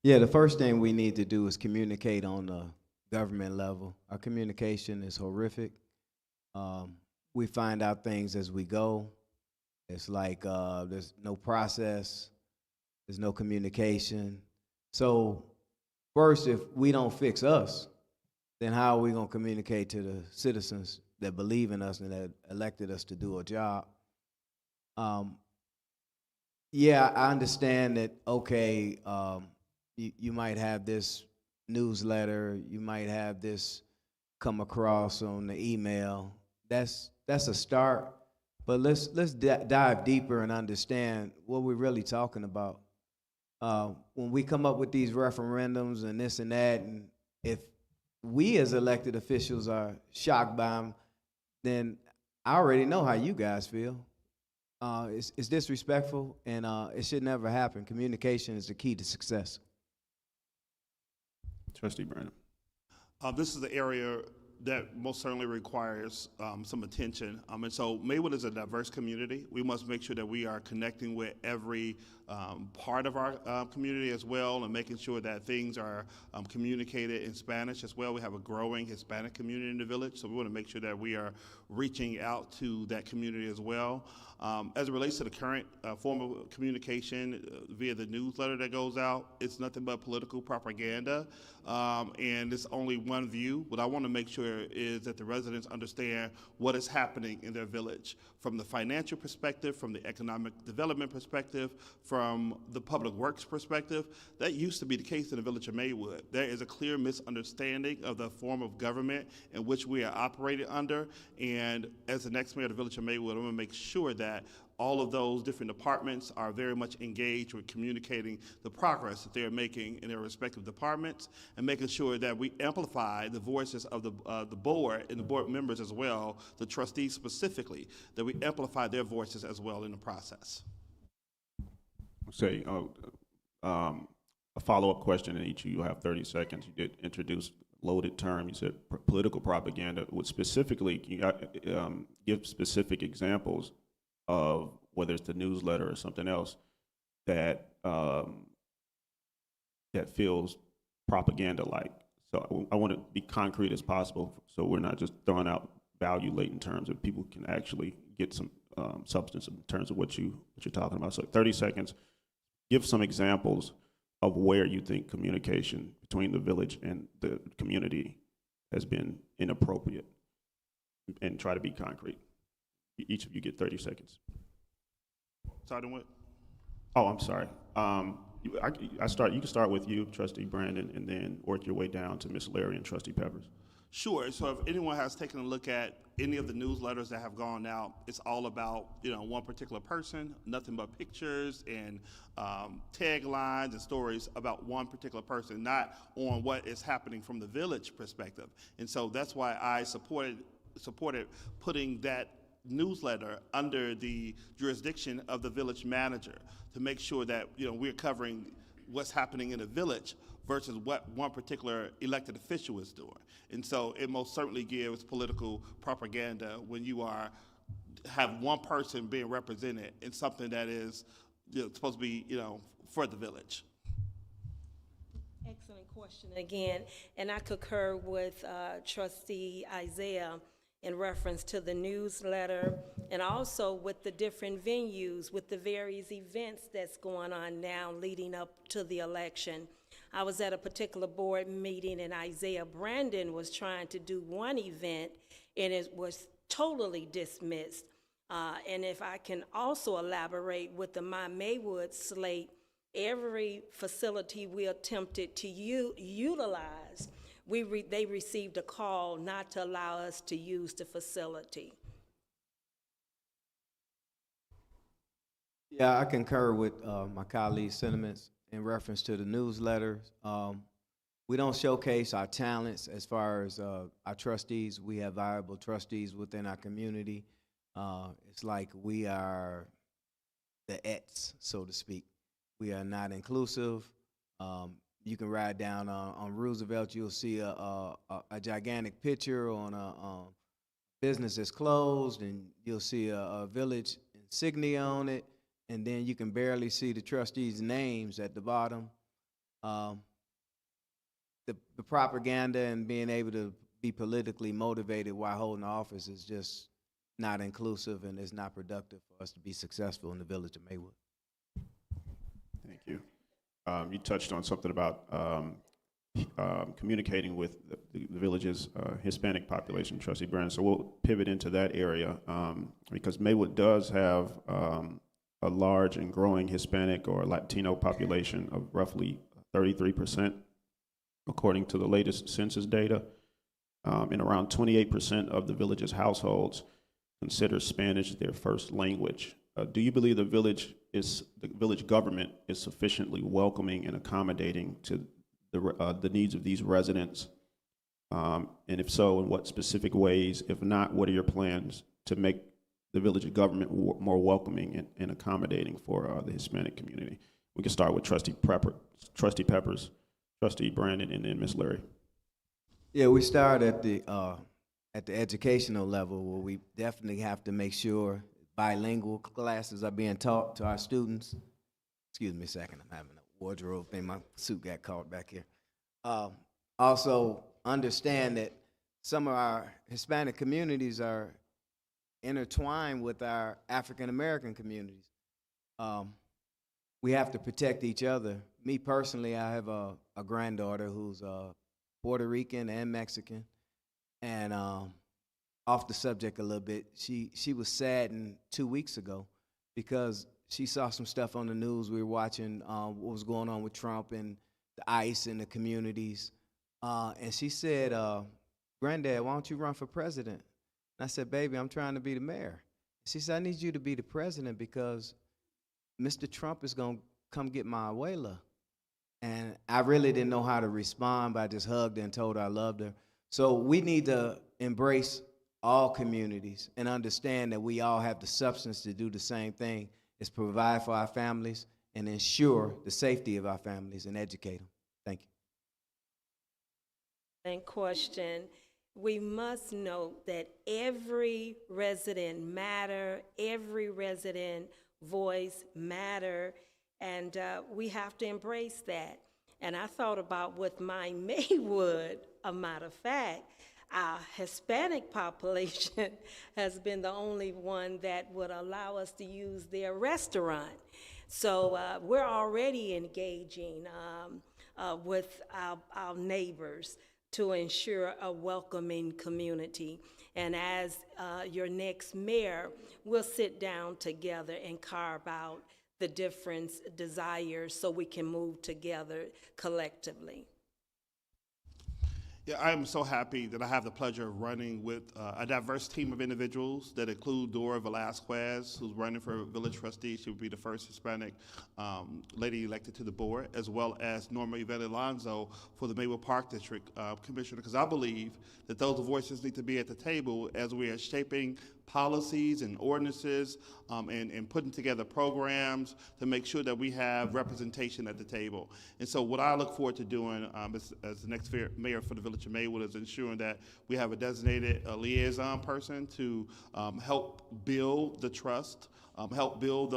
Yeah, the first thing we need to do is communicate on the government level. Our communication is horrific. We find out things as we go. It's like there's no process, there's no communication. So first, if we don't fix us, then how are we going to communicate to the citizens that believe in us and that elected us to do a job? Yeah, I understand that, okay, you might have this newsletter, you might have this come across on the email. That's a start, but let's dive deeper and understand what we're really talking about. When we come up with these referendums and this and that, and if we as elected officials are shocked by them, then I already know how you guys feel. It's disrespectful, and it should never happen. Communication is the key to success. Trustee Brandon. This is the area that most certainly requires some attention. And so Maywood is a diverse community. We must make sure that we are connecting with every part of our community as well, and making sure that things are communicated in Spanish as well. We have a growing Hispanic community in the village, so we want to make sure that we are reaching out to that community as well. As it relates to the current form of communication via the newsletter that goes out, it's nothing but political propaganda, and it's only one view. What I want to make sure is that the residents understand what is happening in their village from the financial perspective, from the economic development perspective, from the public works perspective. That used to be the case in the village of Maywood. There is a clear misunderstanding of the form of government in which we are operating under, and as the next mayor of the village of Maywood, I'm going to make sure that all of those different departments are very much engaged with communicating the progress that they're making in their respective departments, and making sure that we amplify the voices of the board and the board members as well, the trustees specifically, that we amplify their voices as well in the process. Say, a follow-up question, and each of you have 30 seconds. You did introduce loaded term. You said political propaganda. Would specifically, can you give specific examples of whether it's the newsletter or something else that that feels propaganda-like? So I want to be concrete as possible, so we're not just throwing out value-laden terms, and people can actually get some substance in terms of what you're talking about. So 30 seconds. Give some examples of where you think communication between the village and the community has been inappropriate, and try to be concrete. Each of you get 30 seconds. Starting with? Oh, I'm sorry. You can start with you, Trustee Brandon, and then work your way down to Ms. Larry and Trustee Peppers. Sure. So if anyone has taken a look at any of the newsletters that have gone out, it's all about one particular person, nothing but pictures and taglines and stories about one particular person, not on what is happening from the village perspective. And so that's why I supported putting that newsletter under the jurisdiction of the village manager, to make sure that we're covering what's happening in the village versus what one particular elected official is doing. And so it most certainly gives political propaganda when you have one person being represented in something that is supposed to be for the village. Excellent question again, and I concur with Trustee Isaiah in reference to the newsletter, and also with the different venues, with the various events that's going on now leading up to the election. I was at a particular board meeting, and Isaiah Brandon was trying to do one event, and it was totally dismissed. And if I can also elaborate with the My Maywood slate, every facility we attempted to utilize, they received a call not to allow us to use the facility. Yeah, I concur with my colleague's sentiments in reference to the newsletters. we don't showcase our talents as far as our trustees. We have viable trustees within our community. It's like we are the Ets, so to speak. We are not inclusive. You can ride down on Roosevelt, you'll see a gigantic picture on a business that's closed, and you'll see a village insignia on it, and then you can barely see the trustees' names at the bottom. Um, the propaganda and being able to be politically motivated while holding office is just not inclusive, and it's not productive for us to be successful in the village of Maywood. Thank you. You touched on something about communicating with the village's Hispanic population, Trustee Brandon. So we'll pivot into that area because Maywood does have a large and growing Hispanic or Latino population of roughly 33%, according to the latest census data. And around 28% of the village's households consider Spanish their first language. Do you believe the village government is sufficiently welcoming and accommodating to the needs of these residents? And if so, in what specific ways? If not, what are your plans to make the village government more welcoming and accommodating for the Hispanic community? We can start with Trustee Peppers, Trustee Brandon, and then Ms. Larry. Yeah, we start at the educational level, where we definitely have to make sure bilingual classes are being taught to our students. Excuse me a second, I'm having a wardrobe thing. My suit got caught back here. Also, understand that some of our Hispanic communities are intertwined with our African American communities. We have to protect each other. Me personally, I have a granddaughter who's Puerto Rican and Mexican, and off the subject a little bit, she was saddened 2 weeks ago because she saw some stuff on the news. We were watching what was going on with Trump and the ICE in the communities, and she said, "Granddad, why don't you run for president?" And I said, "Baby, I'm trying to be the mayor." She said, "I need you to be the president because Mr. Trump is gonna come get my abuela." And I really didn't know how to respond, but I just hugged her and told her I loved her. So we need to embrace all communities and understand that we all have the substance to do the same thing, is provide for our families and ensure the safety of our families and educate them. Thank you. And question, we must note that every resident matter, every resident voice matter, and we have to embrace that. And I thought about with my Maywood, a matter of fact, our Hispanic population has been the only one that would allow us to use their restaurant. So we're already engaging with our neighbors to ensure a welcoming community. And as your next mayor, we'll sit down together and carve out the different desires so we can move together collectively. Yeah, I am so happy that I have the pleasure of running with a diverse team of individuals that include Dora Velasquez, who's running for village trustee. She will be the first Hispanic lady elected to the board, as well as Norma Yvette Alonzo for the Maywood Park District Commissioner, because I believe that those voices need to be at the table as we are shaping policies and ordinances and putting together programs to make sure that we have representation at the table. And so what I look forward to doing as the next mayor for the Village of Maywood is ensuring that we have a designated liaison person to help build the trust, help build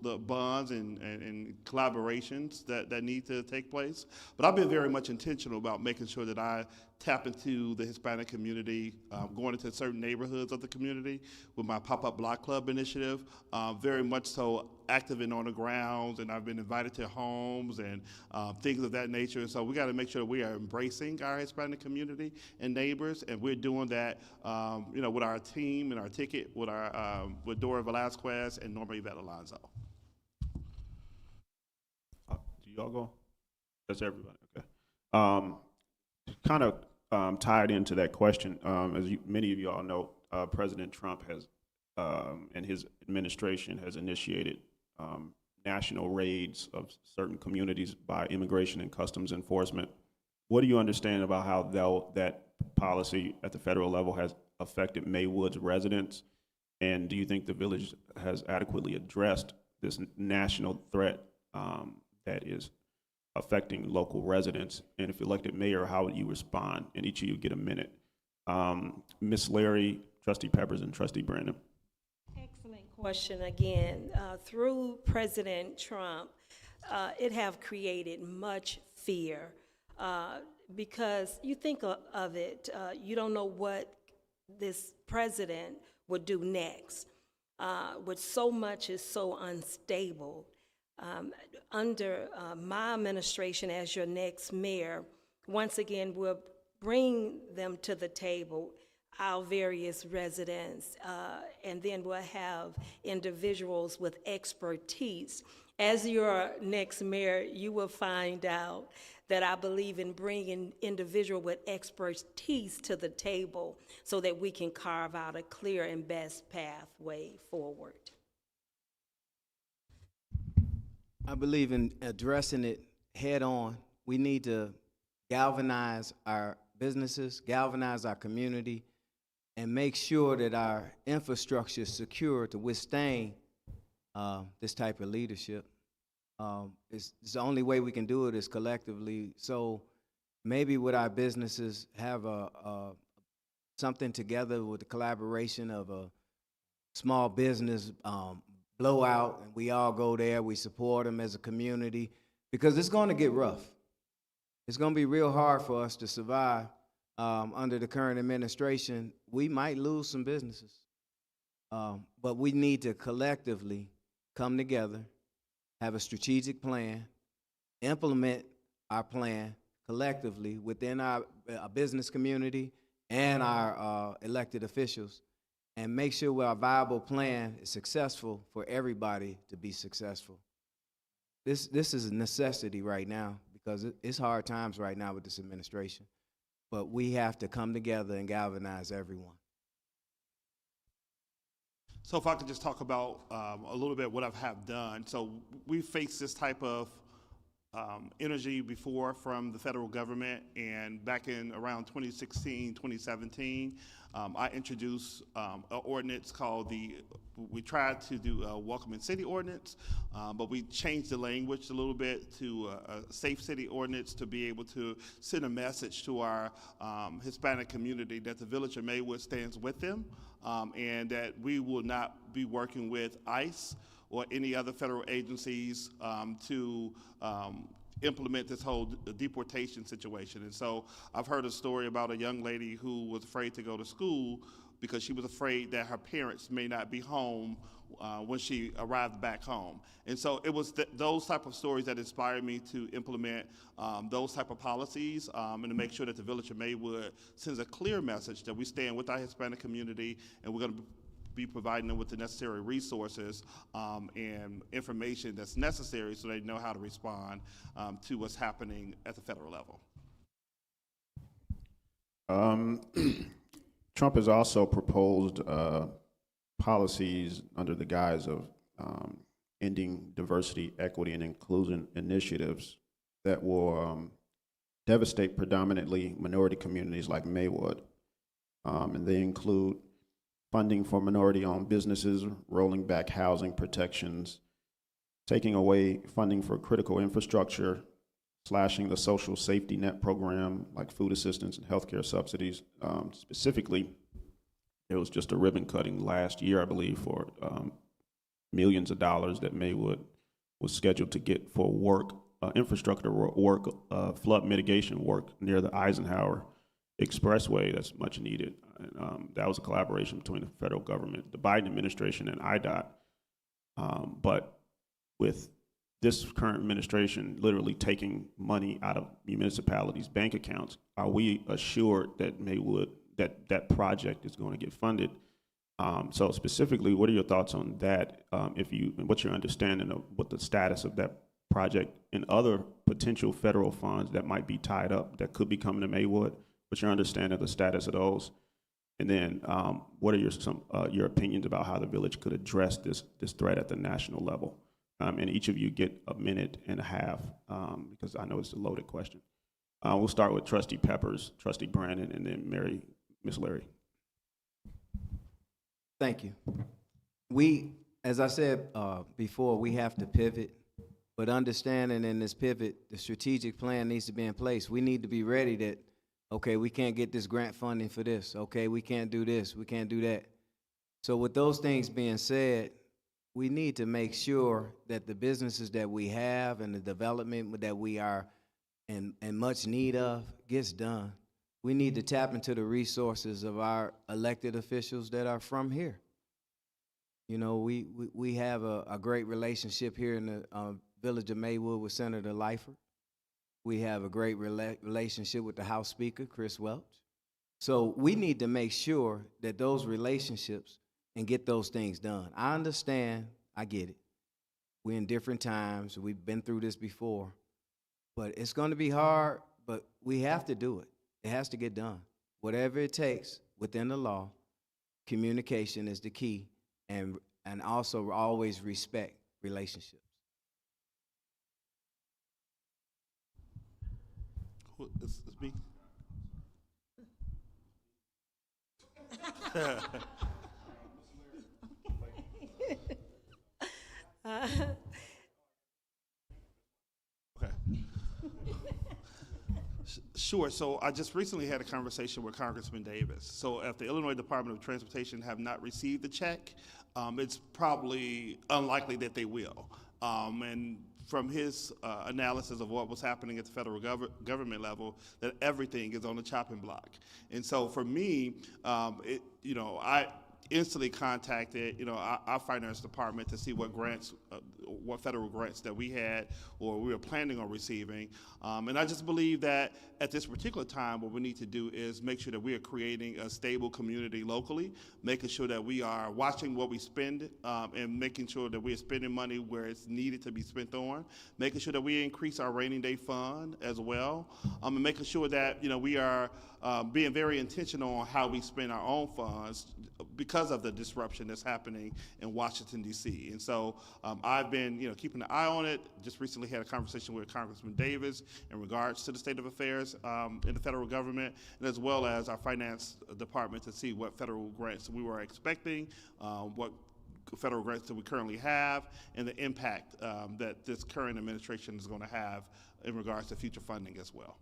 the bonds and collaborations that need to take place. But I've been very much intentional about making sure that I tap into the Hispanic community, going into certain neighborhoods of the community with my Pop-Up Block Club initiative, very much so active and on the grounds, and I've been invited to homes and things of that nature. And so we got to make sure that we are embracing our Hispanic community and neighbors, and we're doing that, with our team and our ticket with Dora Velasquez and Norma Yvette Alonzo. Do y'all go? That's everybody. Okay. Kind of tied into that question, many of you all know, President Trump has and his administration has initiated national raids of certain communities by Immigration and Customs Enforcement. what do you understand about how that policy at the federal level has affected Maywood's residents? And do you think the village has adequately addressed this national threat that is affecting local residents? And if elected mayor, how would you respond? And each of you get a minute. Ms. Larry, Trustee Peppers, and Trustee Brandon. Excellent question again. Through President Trump, it have created much fear because you think of it, you don't know what this president would do next. With so much is so unstable. Under my administration as your next mayor, once again, we'll bring them to the table, our various residents, and then we'll have individuals with expertise. As your next mayor, you will find out that I believe in bringing individual with expertise to the table so that we can carve out a clear and best pathway forward. I believe in addressing it head on. We need to galvanize our businesses, galvanize our community, and make sure that our infrastructure is secure to withstand this type of leadership. It's the only way we can do it is collectively. So maybe with our businesses have something together with the collaboration of a small business blowout, and we all go there, we support them as a community, because it's going to get rough. It's going to be real hard for us to survive under the current administration. We might lose some businesses, but we need to collectively come together, have a strategic plan, implement our plan collectively within our business community and our elected officials, and make sure our viable plan is successful for everybody to be successful. This is a necessity right now because it's hard times right now with this administration, but we have to come together and galvanize everyone. So if I could just talk about a little bit what I have done. So we faced this type of energy before from the federal government, and back in around 2016, 2017, I introduced an ordinance called we tried to do a Welcoming City ordinance, but we changed the language a little bit to a Safe City ordinance to be able to send a message to our Hispanic community that the Village of Maywood stands with them, and that we will not be working with ICE or any other federal agencies to implement this whole deportation situation. And so I've heard a story about a young lady who was afraid to go to school because she was afraid that her parents may not be home when she arrived back home. And so it was those type of stories that inspired me to implement those type of policies and to make sure that the Village of Maywood sends a clear message that we stand with our Hispanic community, and we're going to be providing them with the necessary resources and information that's necessary so they know how to respond to what's happening at the federal level. Trump has also proposed policies under the guise of ending diversity, equity, and inclusion initiatives that will devastate predominantly minority communities like Maywood. And they include funding for minority-owned businesses, rolling back housing protections, taking away funding for critical infrastructure, slashing the social safety net program like food assistance and healthcare subsidies. Specifically, there was just a ribbon cutting last year, I believe, for millions of dollars that Maywood was scheduled to get for work, infrastructure work, flood mitigation work near the Eisenhower Expressway that's much needed. And, that was a collaboration between the federal government, the Biden administration, and IDOT. But with this current administration literally taking money out of municipalities' bank accounts, are we assured that Maywood, that project is going to get funded? So specifically, what are your thoughts on that? And what's your understanding of what the status of that project and other potential federal funds that might be tied up that could be coming to Maywood? What's your understanding of the status of those? And then, what are your opinions about how the village could address this threat at the national level? And each of you get a minute and a half because I know it's a loaded question. We'll start with Trustee Peppers, Trustee Brandon, and then Miss Larry. Thank you. As I said before, we have to pivot, but understanding in this pivot, the strategic plan needs to be in place. We need to be ready that, okay, we can't get this grant funding for this. Okay, we can't do this, we can't do that. So with those things being said, we need to make sure that the businesses that we have and the development that we are in much need of gets done. We need to tap into the resources of our elected officials that are from here. You know, we have a great relationship here in the village of Maywood with Senator Lyford. We have a great relationship with the House Speaker, Chris Welch. So we need to make sure that those relationships and get those things done. I understand, I get it. We're in different times, we've been through this before, but it's gonna be hard, but we have to do it. It has to get done. Whatever it takes within the law, communication is the key, and also always respect relationships. It's me. Okay. Sure. So I just recently had a conversation with Congressman Davis. So if the Illinois Department of Transportation have not received the check, it's probably unlikely that they will. And from his analysis of what was happening at the federal government level, that everything is on the chopping block. And so for me, I instantly contacted, our finance department to see what grants, what federal grants that we had or we were planning on receiving. And I just believe that at this particular time, what we need to do is make sure that we are creating a stable community locally, making sure that we are watching what we spend and making sure that we are spending money where it's needed to be spent on, making sure that we increase our rainy day fund as well, and making sure that, we are being very intentional on how we spend our own funds because of the disruption that's happening in Washington, D.C. And so I've been, keeping an eye on it. Just recently had a conversation with Congressman Davis in regards to the state of affairs in the federal government, and as well as our finance department to see what federal grants we were expecting, what federal grants that we currently have, and the impact that this current administration is going to have in regards to future funding as well.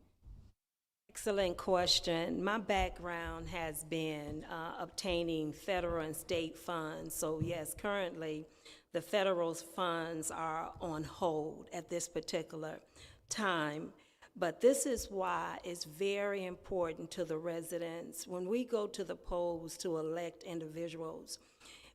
Excellent question. My background has been obtaining federal and state funds. So yes, currently the federal funds are on hold at this particular time. But this is why it's very important to the residents. When we go to the polls to elect individuals,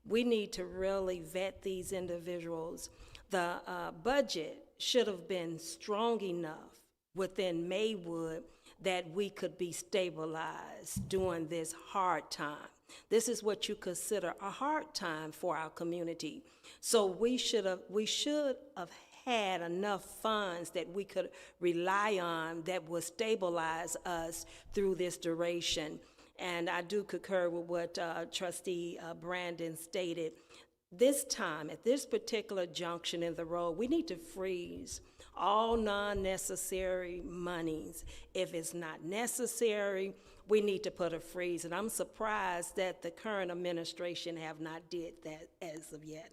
we need to really vet these individuals. The budget should have been strong enough within Maywood that we could be stabilized during this hard time. This is what you consider a hard time for our community. So we should have had enough funds that we could rely on that would stabilize us through this duration. And I do concur with what Trustee Brandon stated. This time, at this particular junction in the road, we need to freeze all non-necessary monies. If it's not necessary, we need to put a freeze. And I'm surprised that the current administration have not did that as of yet.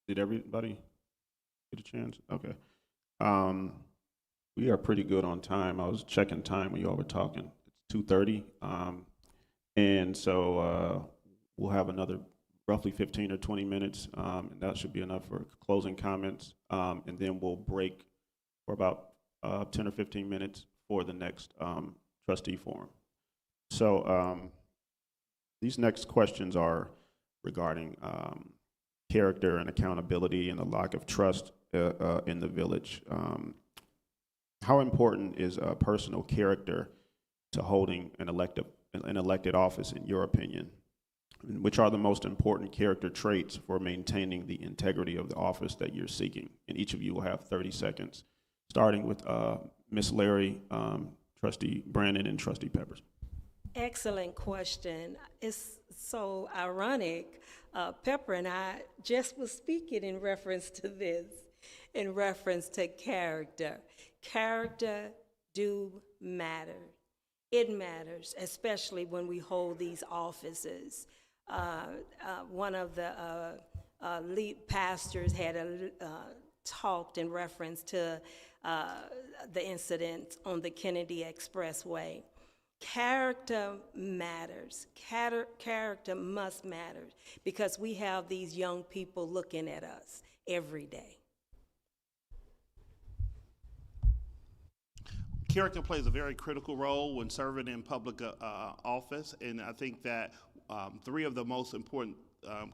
Did everybody get a chance? Okay. We are pretty good on time. I was checking time when y'all were talking. It's 2:30, and so we'll have another roughly 15 or 20 minutes, and that should be enough for closing comments, and then we'll break for about 10 or 15 minutes for the next trustee forum. So these next questions are regarding character and accountability and the lack of trust in the village. How important is personal character to holding an elected office, in your opinion? And which are the most important character traits for maintaining the integrity of the office that you're seeking? And each of you will have 30 seconds, starting with Ms. Larry, Trustee Brandon, and Trustee Peppers. Excellent question. It's so ironic. Pepper and I just was speaking in reference to this, in reference to character. Character do matter. It matters, especially when we hold these offices. One of the lead pastors had talked in reference to the incident on the Kennedy Expressway. Character matters. Character must matter because we have these young people looking at us every day. Character plays a very critical role when serving in public office, and I think that three of the most important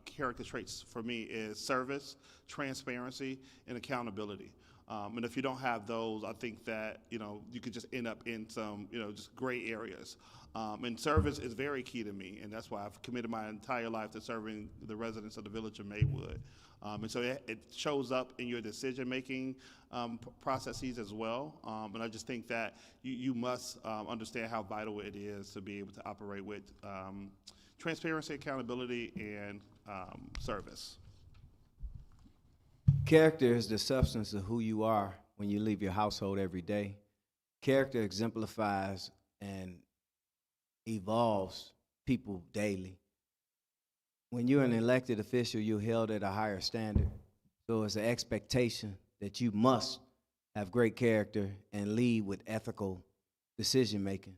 character traits for me is service, transparency, and accountability. And if you don't have those, I think that you could just end up in some just gray areas. And service is very key to me, and that's why I've committed my entire life to serving the residents of the village of Maywood. And so it shows up in your decision-making processes as well. And I just think that you must understand how vital it is to be able to operate with transparency, accountability, and service. Character is the substance of who you are when you leave your household every day. Character exemplifies and evolves people daily. When you're an elected official, you're held at a higher standard. So it's an expectation that you must have great character and lead with ethical decision making.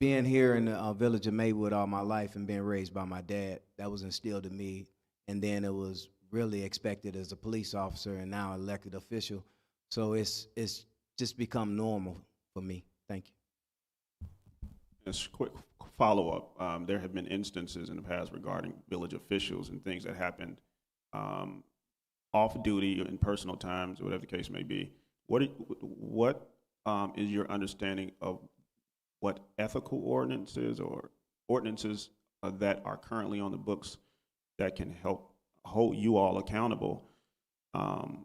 Being here in the village of Maywood all my life and being raised by my dad, that was instilled in me. And then it was really expected as a police officer and now elected official. So it's just become normal for me. Thank you. Just a quick follow-up. There have been instances in the past regarding village officials and things that happened off-duty or in personal times, or whatever the case may be. What is your understanding of what ethical ordinances or ordinances that are currently on the books that can help hold you all accountable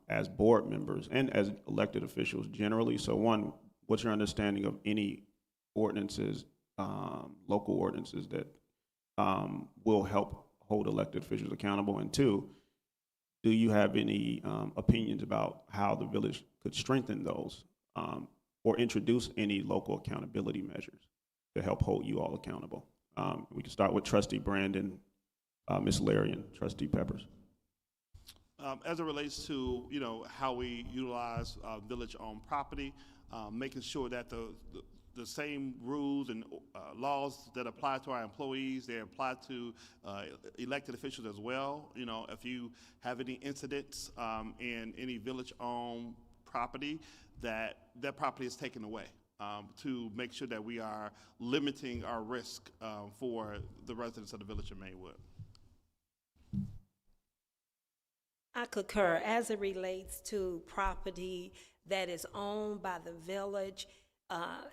as board members and as elected officials generally? So one, what's your understanding of any ordinances, local ordinances that will help hold elected officials accountable? And two, do you have any opinions about how the village could strengthen those or introduce any local accountability measures to help hold you all accountable? We can start with Trustee Brandon, Ms. Larry, and Trustee Peppers. As it relates to how we utilize village-owned property, making sure that the same rules and laws that apply to our employees, they apply to elected officials as well. If you have any incidents in any village-owned property, that property is taken away to make sure that we are limiting our risk for the residents of the village of Maywood. I concur. As it relates to property that is owned by the village,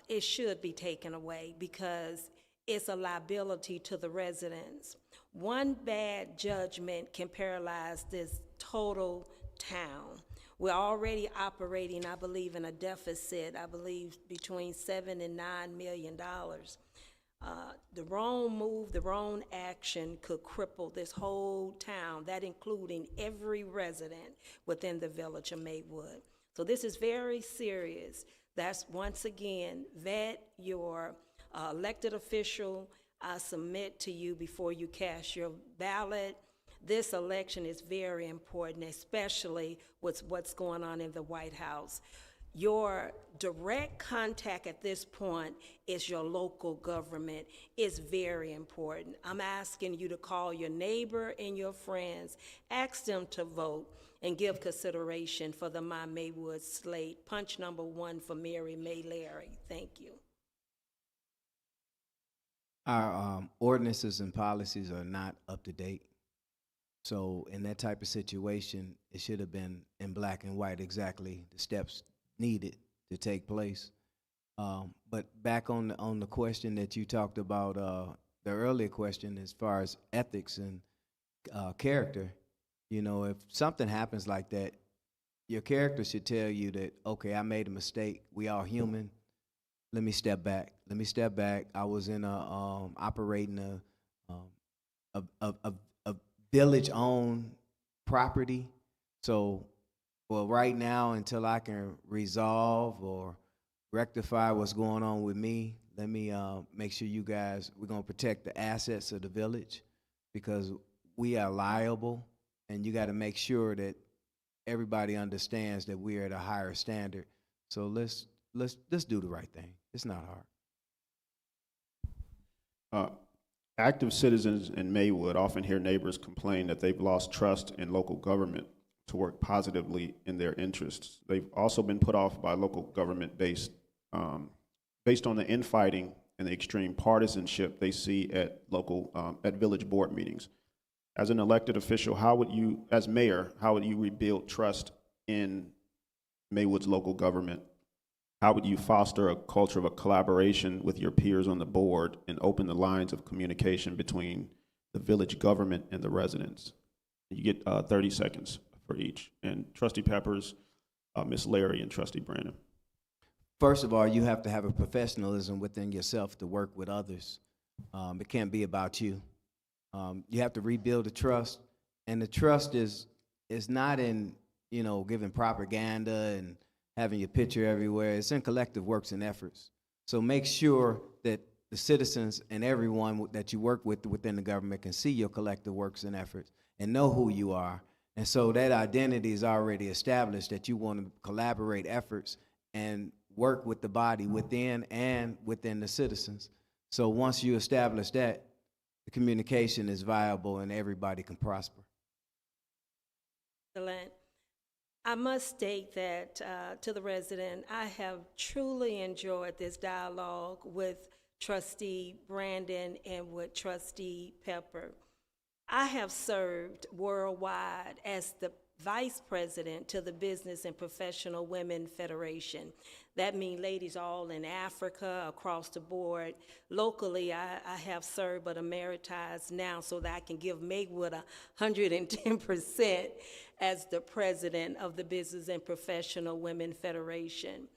it should be taken away because it's a liability to the residents. One bad judgment can paralyze this total town. We're already operating, I believe, in a deficit, I believe, between $7 and $9 million. The wrong move, the wrong action could cripple this whole town, that including every resident within the village of Maywood. So this is very serious. That's, once again, vet your elected official. I submit to you before you cast your ballot. This election is very important, especially with what's going on in the White House. Your direct contact at this point is your local government. It's very important. I'm asking you to call your neighbor and your friends, ask them to vote, and give consideration for the My Maywood slate. Punch number 1 for Mary May Larry. Thank you. Our ordinances and policies are not up to date. So in that type of situation, it should have been in black and white exactly the steps needed to take place. But back on the question that you talked about, the earlier question as far as ethics and character, if something happens like that, your character should tell you that, okay, I made a mistake. We all human. let me step back. Let me step back. I was in operating a village-owned property. So, well, right now, until I can resolve or rectify what's going on with me, let me make sure you guys, we're gonna protect the assets of the village because we are liable, and you got to make sure that everybody understands that we are at a higher standard. So let's do the right thing. It's not hard. Active citizens in Maywood often hear neighbors complain that they've lost trust in local government to work positively in their interests. They've also been put off by local government based on the infighting and the extreme partisanship they see at village board meetings. As an elected official, as mayor, how would you rebuild trust in Maywood's local government? How would you foster a culture of a collaboration with your peers on the board and open the lines of communication between the village government and the residents? You get 30 seconds for each. And Trustee Peppers, Ms. Larry, and Trustee Brandon. First of all, you have to have a professionalism within yourself to work with others. It can't be about you. You have to rebuild the trust, and the trust is not in giving propaganda and having your picture everywhere. It's in collective works and efforts. So make sure that the citizens and everyone that you work with within the government can see your collective works and efforts and know who you are. And so that identity is already established, that you want to collaborate efforts and work with the body within and within the citizens. So once you establish that, the communication is viable and everybody can prosper. Excellent. I must state that to the resident, I have truly enjoyed this dialogue with Trustee Brandon and with Trustee Pepper. I have served worldwide as the Vice President to the Business and Professional Women Federation. That means ladies all in Africa, across the board. Locally, I have served but emeritised now so that I can give Maywood 110% as the President of the Business and Professional Women Federation.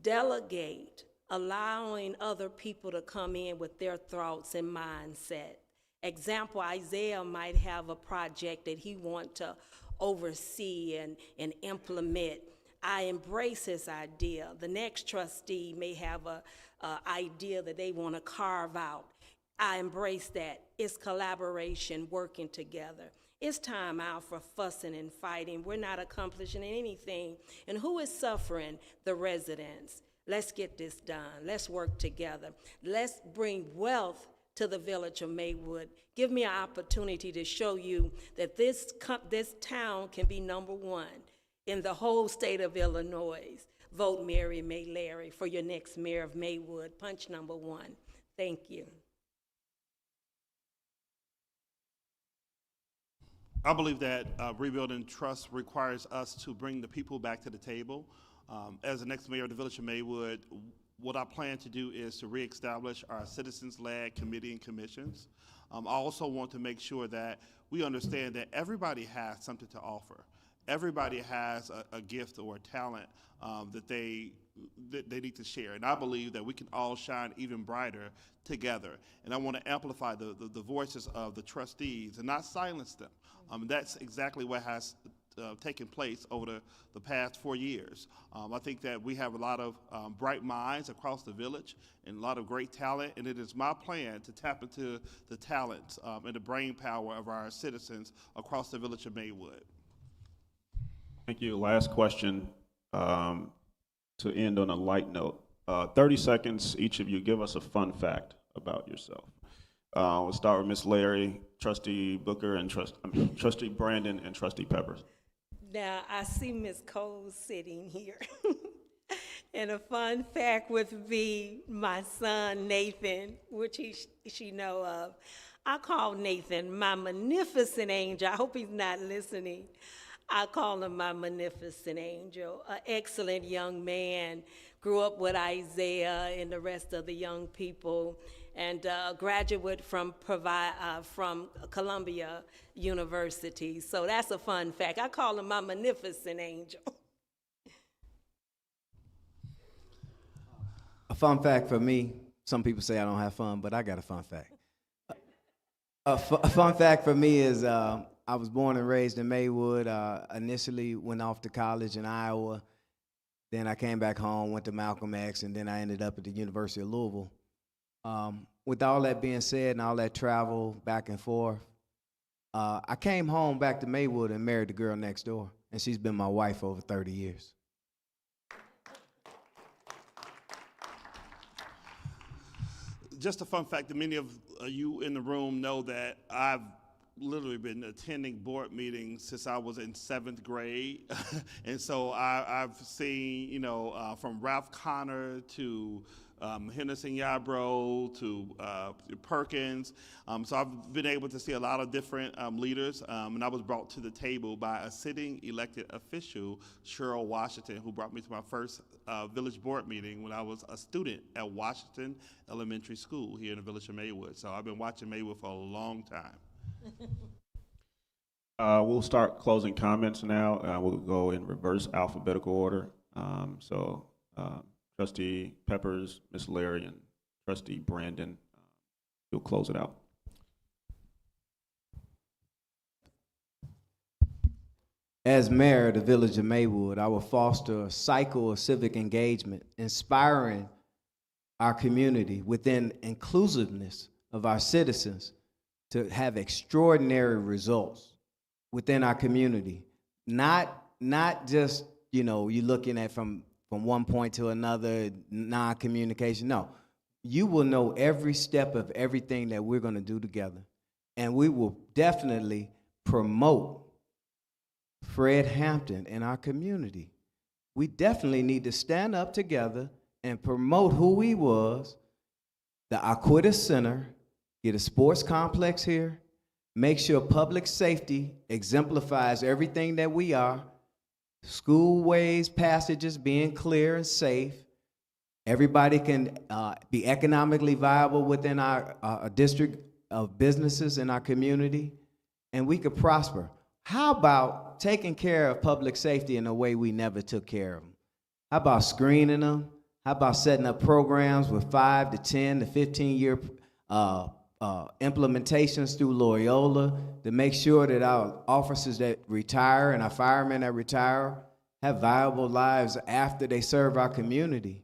Delegate, allowing other people to come in with their thoughts and mindset. Example, Isaiah might have a project that he wants to oversee and implement. I embrace his idea. The next trustee may have a idea that they want to carve out. I embrace that. It's collaboration, working together. It's time out for fussing and fighting. We're not accomplishing anything. And who is suffering? The residents. Let's get this done. Let's work together. Let's bring wealth to the village of Maywood. Give me an opportunity to show you that this town can be number one in the whole state of Illinois. Vote Mary May Larry for your next mayor of Maywood. Punch number 1. Thank you. I believe that rebuilding trust requires us to bring the people back to the table. As the next mayor of the village of Maywood, what I plan to do is to reestablish our citizens-led committee and commissions. I also want to make sure that we understand that everybody has something to offer. Everybody has a gift or a talent that they need to share. And I believe that we can all shine even brighter together. And I want to amplify the voices of the trustees and not silence them. That's exactly what has taken place over the past 4 years. I think that we have a lot of bright minds across the village and a lot of great talent, and it is my plan to tap into the talents and the brain power of our citizens across the village of Maywood. Thank you. Last question to end on a light note. 30 seconds, each of you, give us a fun fact about yourself. We'll start with Ms. Larry, Trustee Booker, and Trustee Brandon, and Trustee Peppers. Now, I see Ms. Cole sitting here. And a fun fact would be my son, Nathan, which she know of. I call Nathan my magnificent angel. I hope he's not listening. I call him my magnificent angel, an excellent young man, grew up with Isaiah and the rest of the young people, and graduate from Columbia University. So that's a fun fact. I call him my magnificent angel. fun fact for me, some people say I don't have fun, but I got a fun fact. A fun fact for me is I was born and raised in Maywood. Initially went off to college in Iowa. Then I came back home, went to Malcolm X, and then I ended up at the University of Louisville. With all that being said and all that travel back and forth, I came home back to Maywood and married the girl next door, and she's been my wife for over 30 years. Just a fun fact that many of you in the room know that I've literally been attending board meetings since I was in 7th grade. And so I've seen, from Ralph Connor to Henderson Yarbrough to Perkins. So I've been able to see a lot of different leaders, and I was brought to the table by a sitting elected official, Cheryl Washington, who brought me to my first village board meeting when I was a student at Washington Elementary School here in the village of Maywood. So I've been watching Maywood for a long time. We'll start closing comments now. We'll go in reverse alphabetical order. Trustee Peppers, Ms. Larry, and Trustee Brandon, you'll close it out. As mayor of the village of Maywood, I will foster a cycle of civic engagement, inspiring our community within inclusiveness of our citizens to have extraordinary results within our community. Not just, you're looking at from one point to another, non-communication. No, you will know every step of everything that we're going to do together. And we will definitely promote Fred Hampton in our community. We definitely need to stand up together and promote who he was, the Aquita Center, get a sports complex here, make sure public safety exemplifies everything that we are, schoolways, passages being clear and safe. Everybody can be economically viable within our district of businesses in our community, and we could prosper. How about taking care of public safety in a way we never took care of them? How about screening them? How about setting up programs with 5 to 10 to 15-year implementations through Loyola to make sure that our officers that retire and our firemen that retire have viable lives after they serve our community?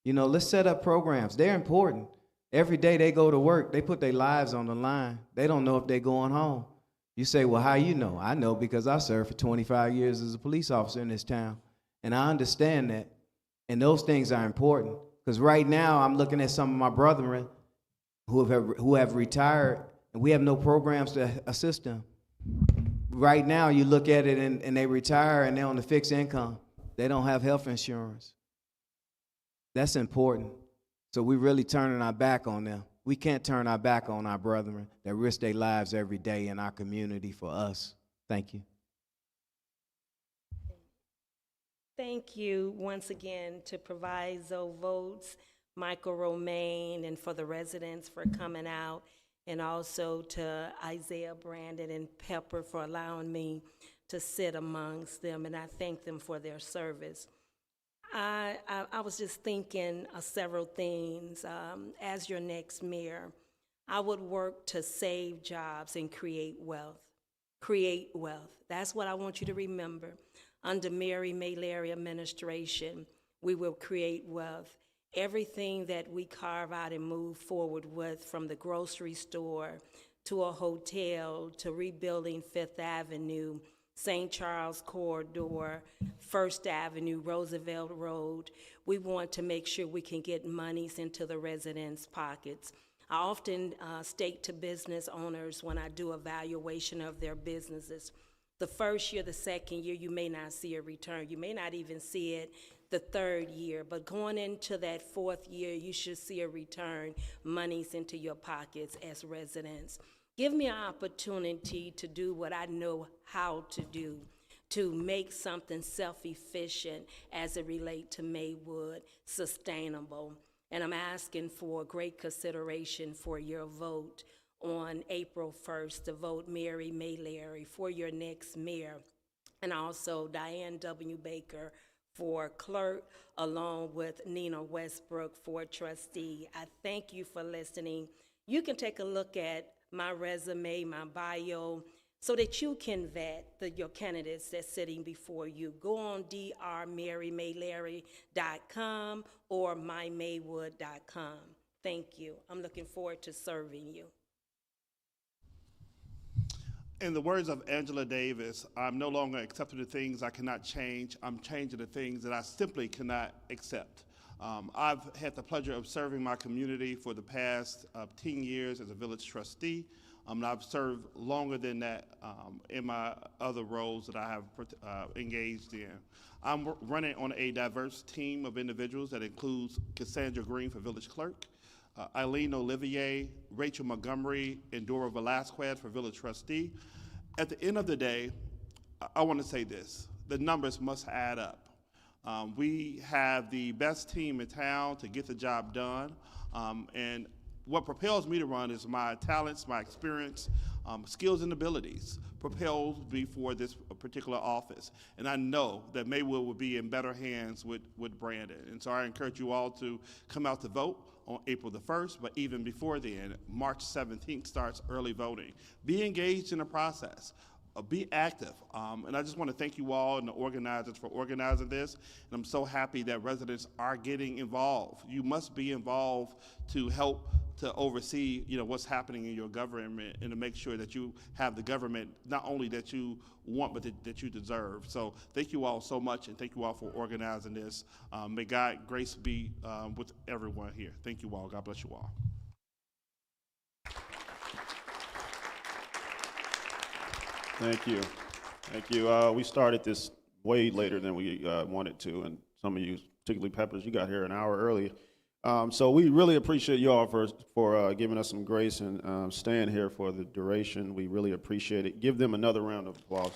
Let's set up programs. They're important. Every day they go to work, they put their lives on the line. They don't know if they're going home. You say, well, how you know? I know because I served for 25 years as a police officer in this town, and I understand that. And those things are important because right now I'm looking at some of my brethren who have retired, and we have no programs to assist them. Right now, you look at it and they retire and they're on the fixed income. They don't have health insurance. That's important. So we're really turning our back on them. We can't turn our back on our brethren that risk their lives every day in our community for us. Thank you. Thank you once again to Proviso Votes, Michael Romaine, and for the residents for coming out, and also to Isaiah Brandon and Pepper for allowing me to sit amongst them, and I thank them for their service. I was just thinking of several things. As your next mayor, I would work to save jobs and create wealth. Create wealth. That's what I want you to remember. Under Mary May Larry administration, we will create wealth. Everything that we carve out and move forward with, from the grocery store to a hotel to rebuilding Fifth Avenue, St. Charles Corridor, First Avenue, Roosevelt Road, we want to make sure we can get monies into the residents' pockets. I often state to business owners when I do evaluation of their businesses, the first year, the second year, you may not see a return. You may not even see it the third year, but going into that fourth year, you should see a return, monies into your pockets as residents. Give me an opportunity to do what I know how to do, to make something self-efficient as it relates to Maywood, sustainable. And I'm asking for great consideration for your vote on April 1st to vote Mary May Larry for your next mayor, and also Diane W. Baker for clerk, along with Nina Westbrook for trustee. I thank you for listening. You can take a look at my resume, my bio, so that you can vet your candidates that's sitting before you. Go on drmarymaylarry.com or mymaywood.com. Thank you. I'm looking forward to serving you. In the words of Angela Davis, I'm no longer accepting the things I cannot change. I'm changing the things that I simply cannot accept. I've had the pleasure of serving my community for the past 10 years as a village trustee. And I've served longer than that in my other roles that I have engaged in. I'm running on a diverse team of individuals that includes Cassandra Green for village clerk, Eileen Olivier, Rachel Montgomery, and Dora Velasquez for village trustee. At the end of the day, I want to say this: the numbers must add up. We have the best team in town to get the job done, and what propels me to run is my talents, my experience, skills, and abilities propels me for this particular office. And I know that Maywood will be in better hands with Brandon. And so I encourage you all to come out to vote on April the 1st, but even before then, March 17th starts early voting. Be engaged in the process. Be active. And I just want to thank you all and the organizers for organizing this. And I'm so happy that residents are getting involved. You must be involved to help to oversee, what's happening in your government and to make sure that you have the government not only that you want, but that you deserve. So thank you all so much, and thank you all for organizing this. May God grace be with everyone here. Thank you all. God bless you all. Thank you. Thank you. We started this way later than we wanted to, and some of you, particularly Peppers, you got here an hour early. So we really appreciate you all for giving us some grace and staying here for the duration. We really appreciate it. Give them another round of applause.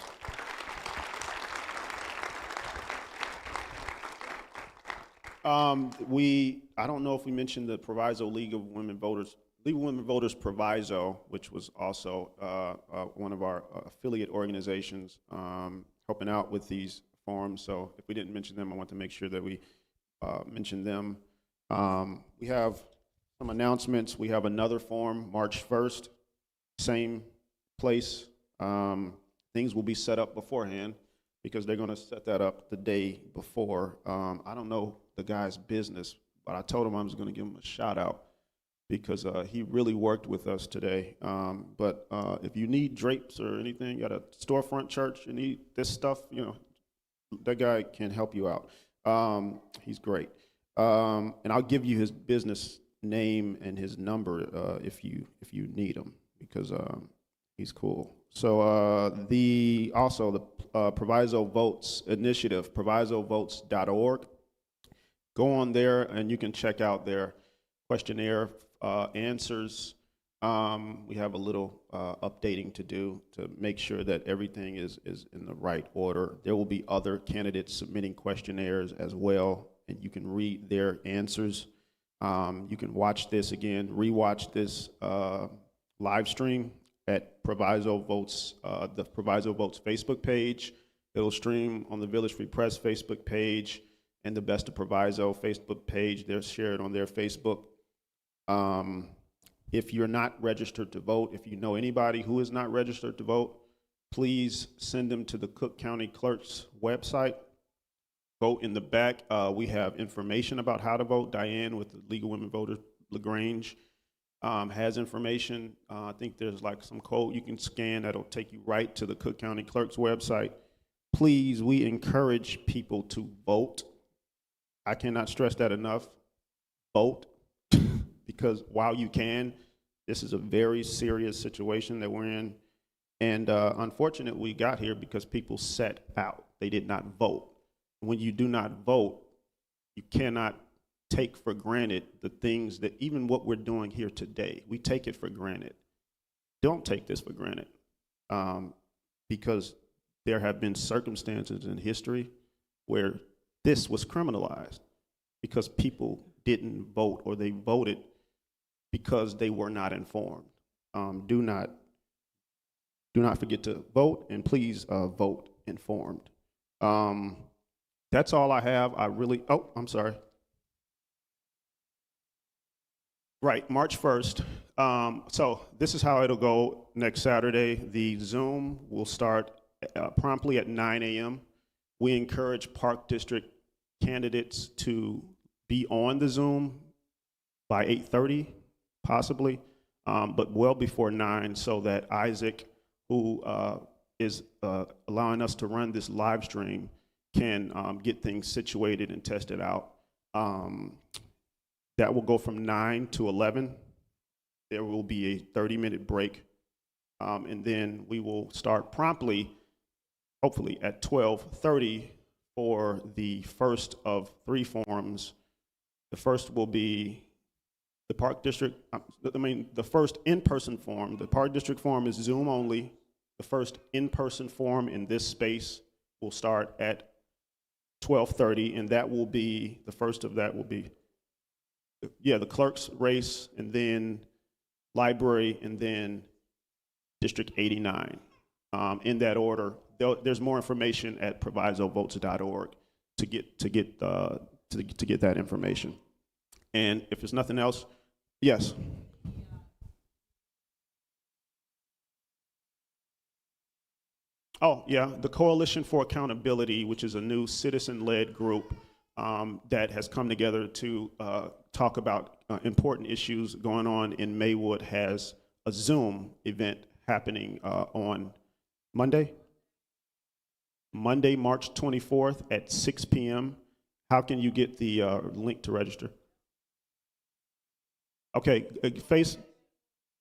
I don't know if we mentioned the Proviso League of Women Voters Proviso, which was also one of our affiliate organizations helping out with these forums. So if we didn't mention them, I want to make sure that we mention them. We have some announcements. We have another forum March 1st, same place. Things will be set up beforehand because they're going to set that up the day before. I don't know the guy's business, but I told him I was going to give him a shout out because he really worked with us today. But if you need drapes or anything, you got a storefront church, you need this stuff, that guy can help you out. He's great. And I'll give you his business name and his number if you need him because he's cool. So the Proviso Votes Initiative, provisovotes.org. Go on there and you can check out their questionnaire answers. We have a little updating to do to make sure that everything is in the right order. There will be other candidates submitting questionnaires as well, and you can read their answers. You can watch this again, rewatch this live stream at Proviso Votes, the Proviso Votes Facebook page. It'll stream on the Village Free Press Facebook page and the Best of Proviso Facebook page. They're shared on their Facebook. If you're not registered to vote, if you know anybody who is not registered to vote, please send them to the Cook County Clerk's website. Go in the back. We have information about how to vote. Diane with the League of Women Voters LaGrange has information. I think there's like some code you can scan that'll take you right to the Cook County Clerk's website. Please, we encourage people to vote. I cannot stress that enough. Vote. Because while you can, this is a very serious situation that we're in. And unfortunately, we got here because people sat out. They did not vote. When you do not vote, you cannot take for granted the things that, even what we're doing here today, we take it for granted. Don't take this for granted because there have been circumstances in history where this was criminalized because people didn't vote or they voted because they were not informed. Do not forget to vote, and please vote informed. That's all I have. Oh, I'm sorry. Right, March 1st. So this is how it'll go next Saturday. The Zoom will start promptly at 9 a.m. We encourage Park District candidates to be on the Zoom by 8:30, possibly, but well before 9, so that Isaac, who is allowing us to run this live stream, can get things situated and tested out. That will go from 9 to 11. There will be a 30-minute break, and then we will start promptly, hopefully at 12:30 for the first of 3 forums. The first will be the Park District, the first in-person forum. The Park District forum is Zoom only. The first in-person forum in this space will start at 12:30, and that will be, the first of that will be, the clerk's race, and then library, and then District 89. In that order. There's more information at provisovotes.org to get that information. And if there's nothing else, yes. Oh, yeah, the Coalition for Accountability, which is a new citizen-led group that has come together to talk about important issues going on in Maywood, has a Zoom event happening on Monday, March 24th at 6 p.m. How can you get the link to register? Okay,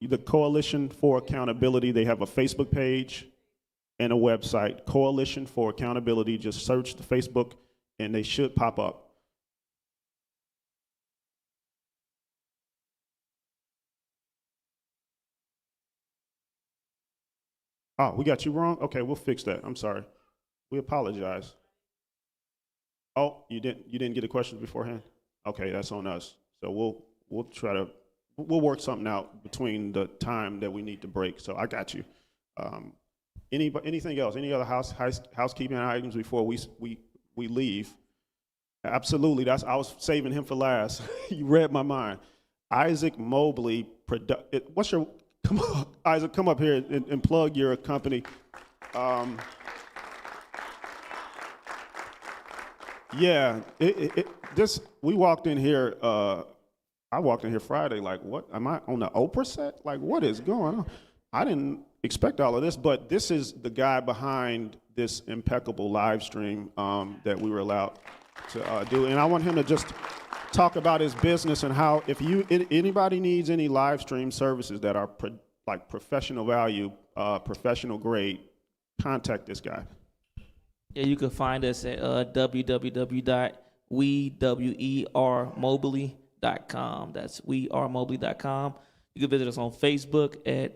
the Coalition for Accountability, they have a Facebook page and a website, Coalition for Accountability. Just search the Facebook and they should pop up. Oh, we got you wrong? Okay, we'll fix that. I'm sorry. We apologize. Oh, you didn't get a question beforehand? Okay, that's on us. So we'll work something out between the time that we need to break. So I got you. Anything else? Any other housekeeping items before we leave? Absolutely. I was saving him for last. You read my mind. Isaac Mobley. Come on, Isaac, come up here and plug your company. Yeah, we walked in here. I walked in here Friday. Like, what? Am I on the Oprah set? Like, what is going on? I didn't expect all of this, but this is the guy behind this impeccable live stream that we were allowed to do, and I want him to just talk about his business and how, if anybody needs any live stream services that are like professional value, professional grade, contact this guy. Yeah, you can find us at www.weermobley.com. That's wearemobley.com. You can visit us on Facebook at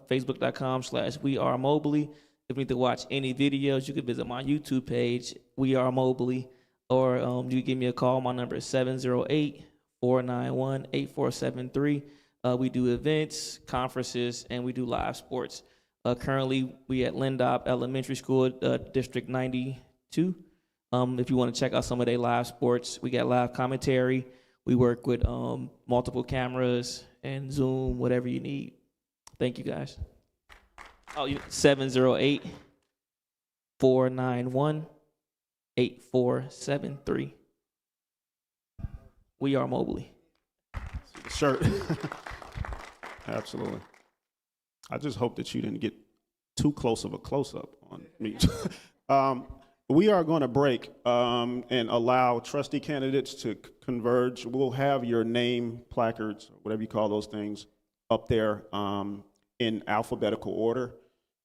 facebook.com/wearemobley. If you need to watch any videos, you can visit my YouTube page, We Are Mobley, or you can give me a call. My number is 708-491-8473. We do events, conferences, and we do live sports. Currently, we at Lindop Elementary School, District 92. If you want to check out some of their live sports, we got live commentary. We work with multiple cameras and Zoom, whatever you need. Thank you, guys. 708-491-8473. We Are Mobley. See the shirt. Absolutely. I just hope that you didn't get too close of a close-up on me. We are going to break and allow trustee candidates to converge. We'll have your name placards, whatever you call those things, up there in alphabetical order.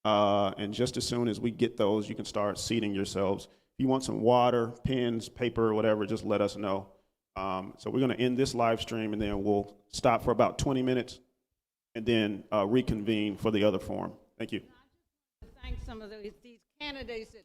And just as soon as we get those, you can start seating yourselves. If you want some water, pens, paper, whatever, just let us know. So we're going to end this live stream, and then we'll stop for about 20 minutes and then reconvene for the other forum. Thank you. Thank some of these candidates that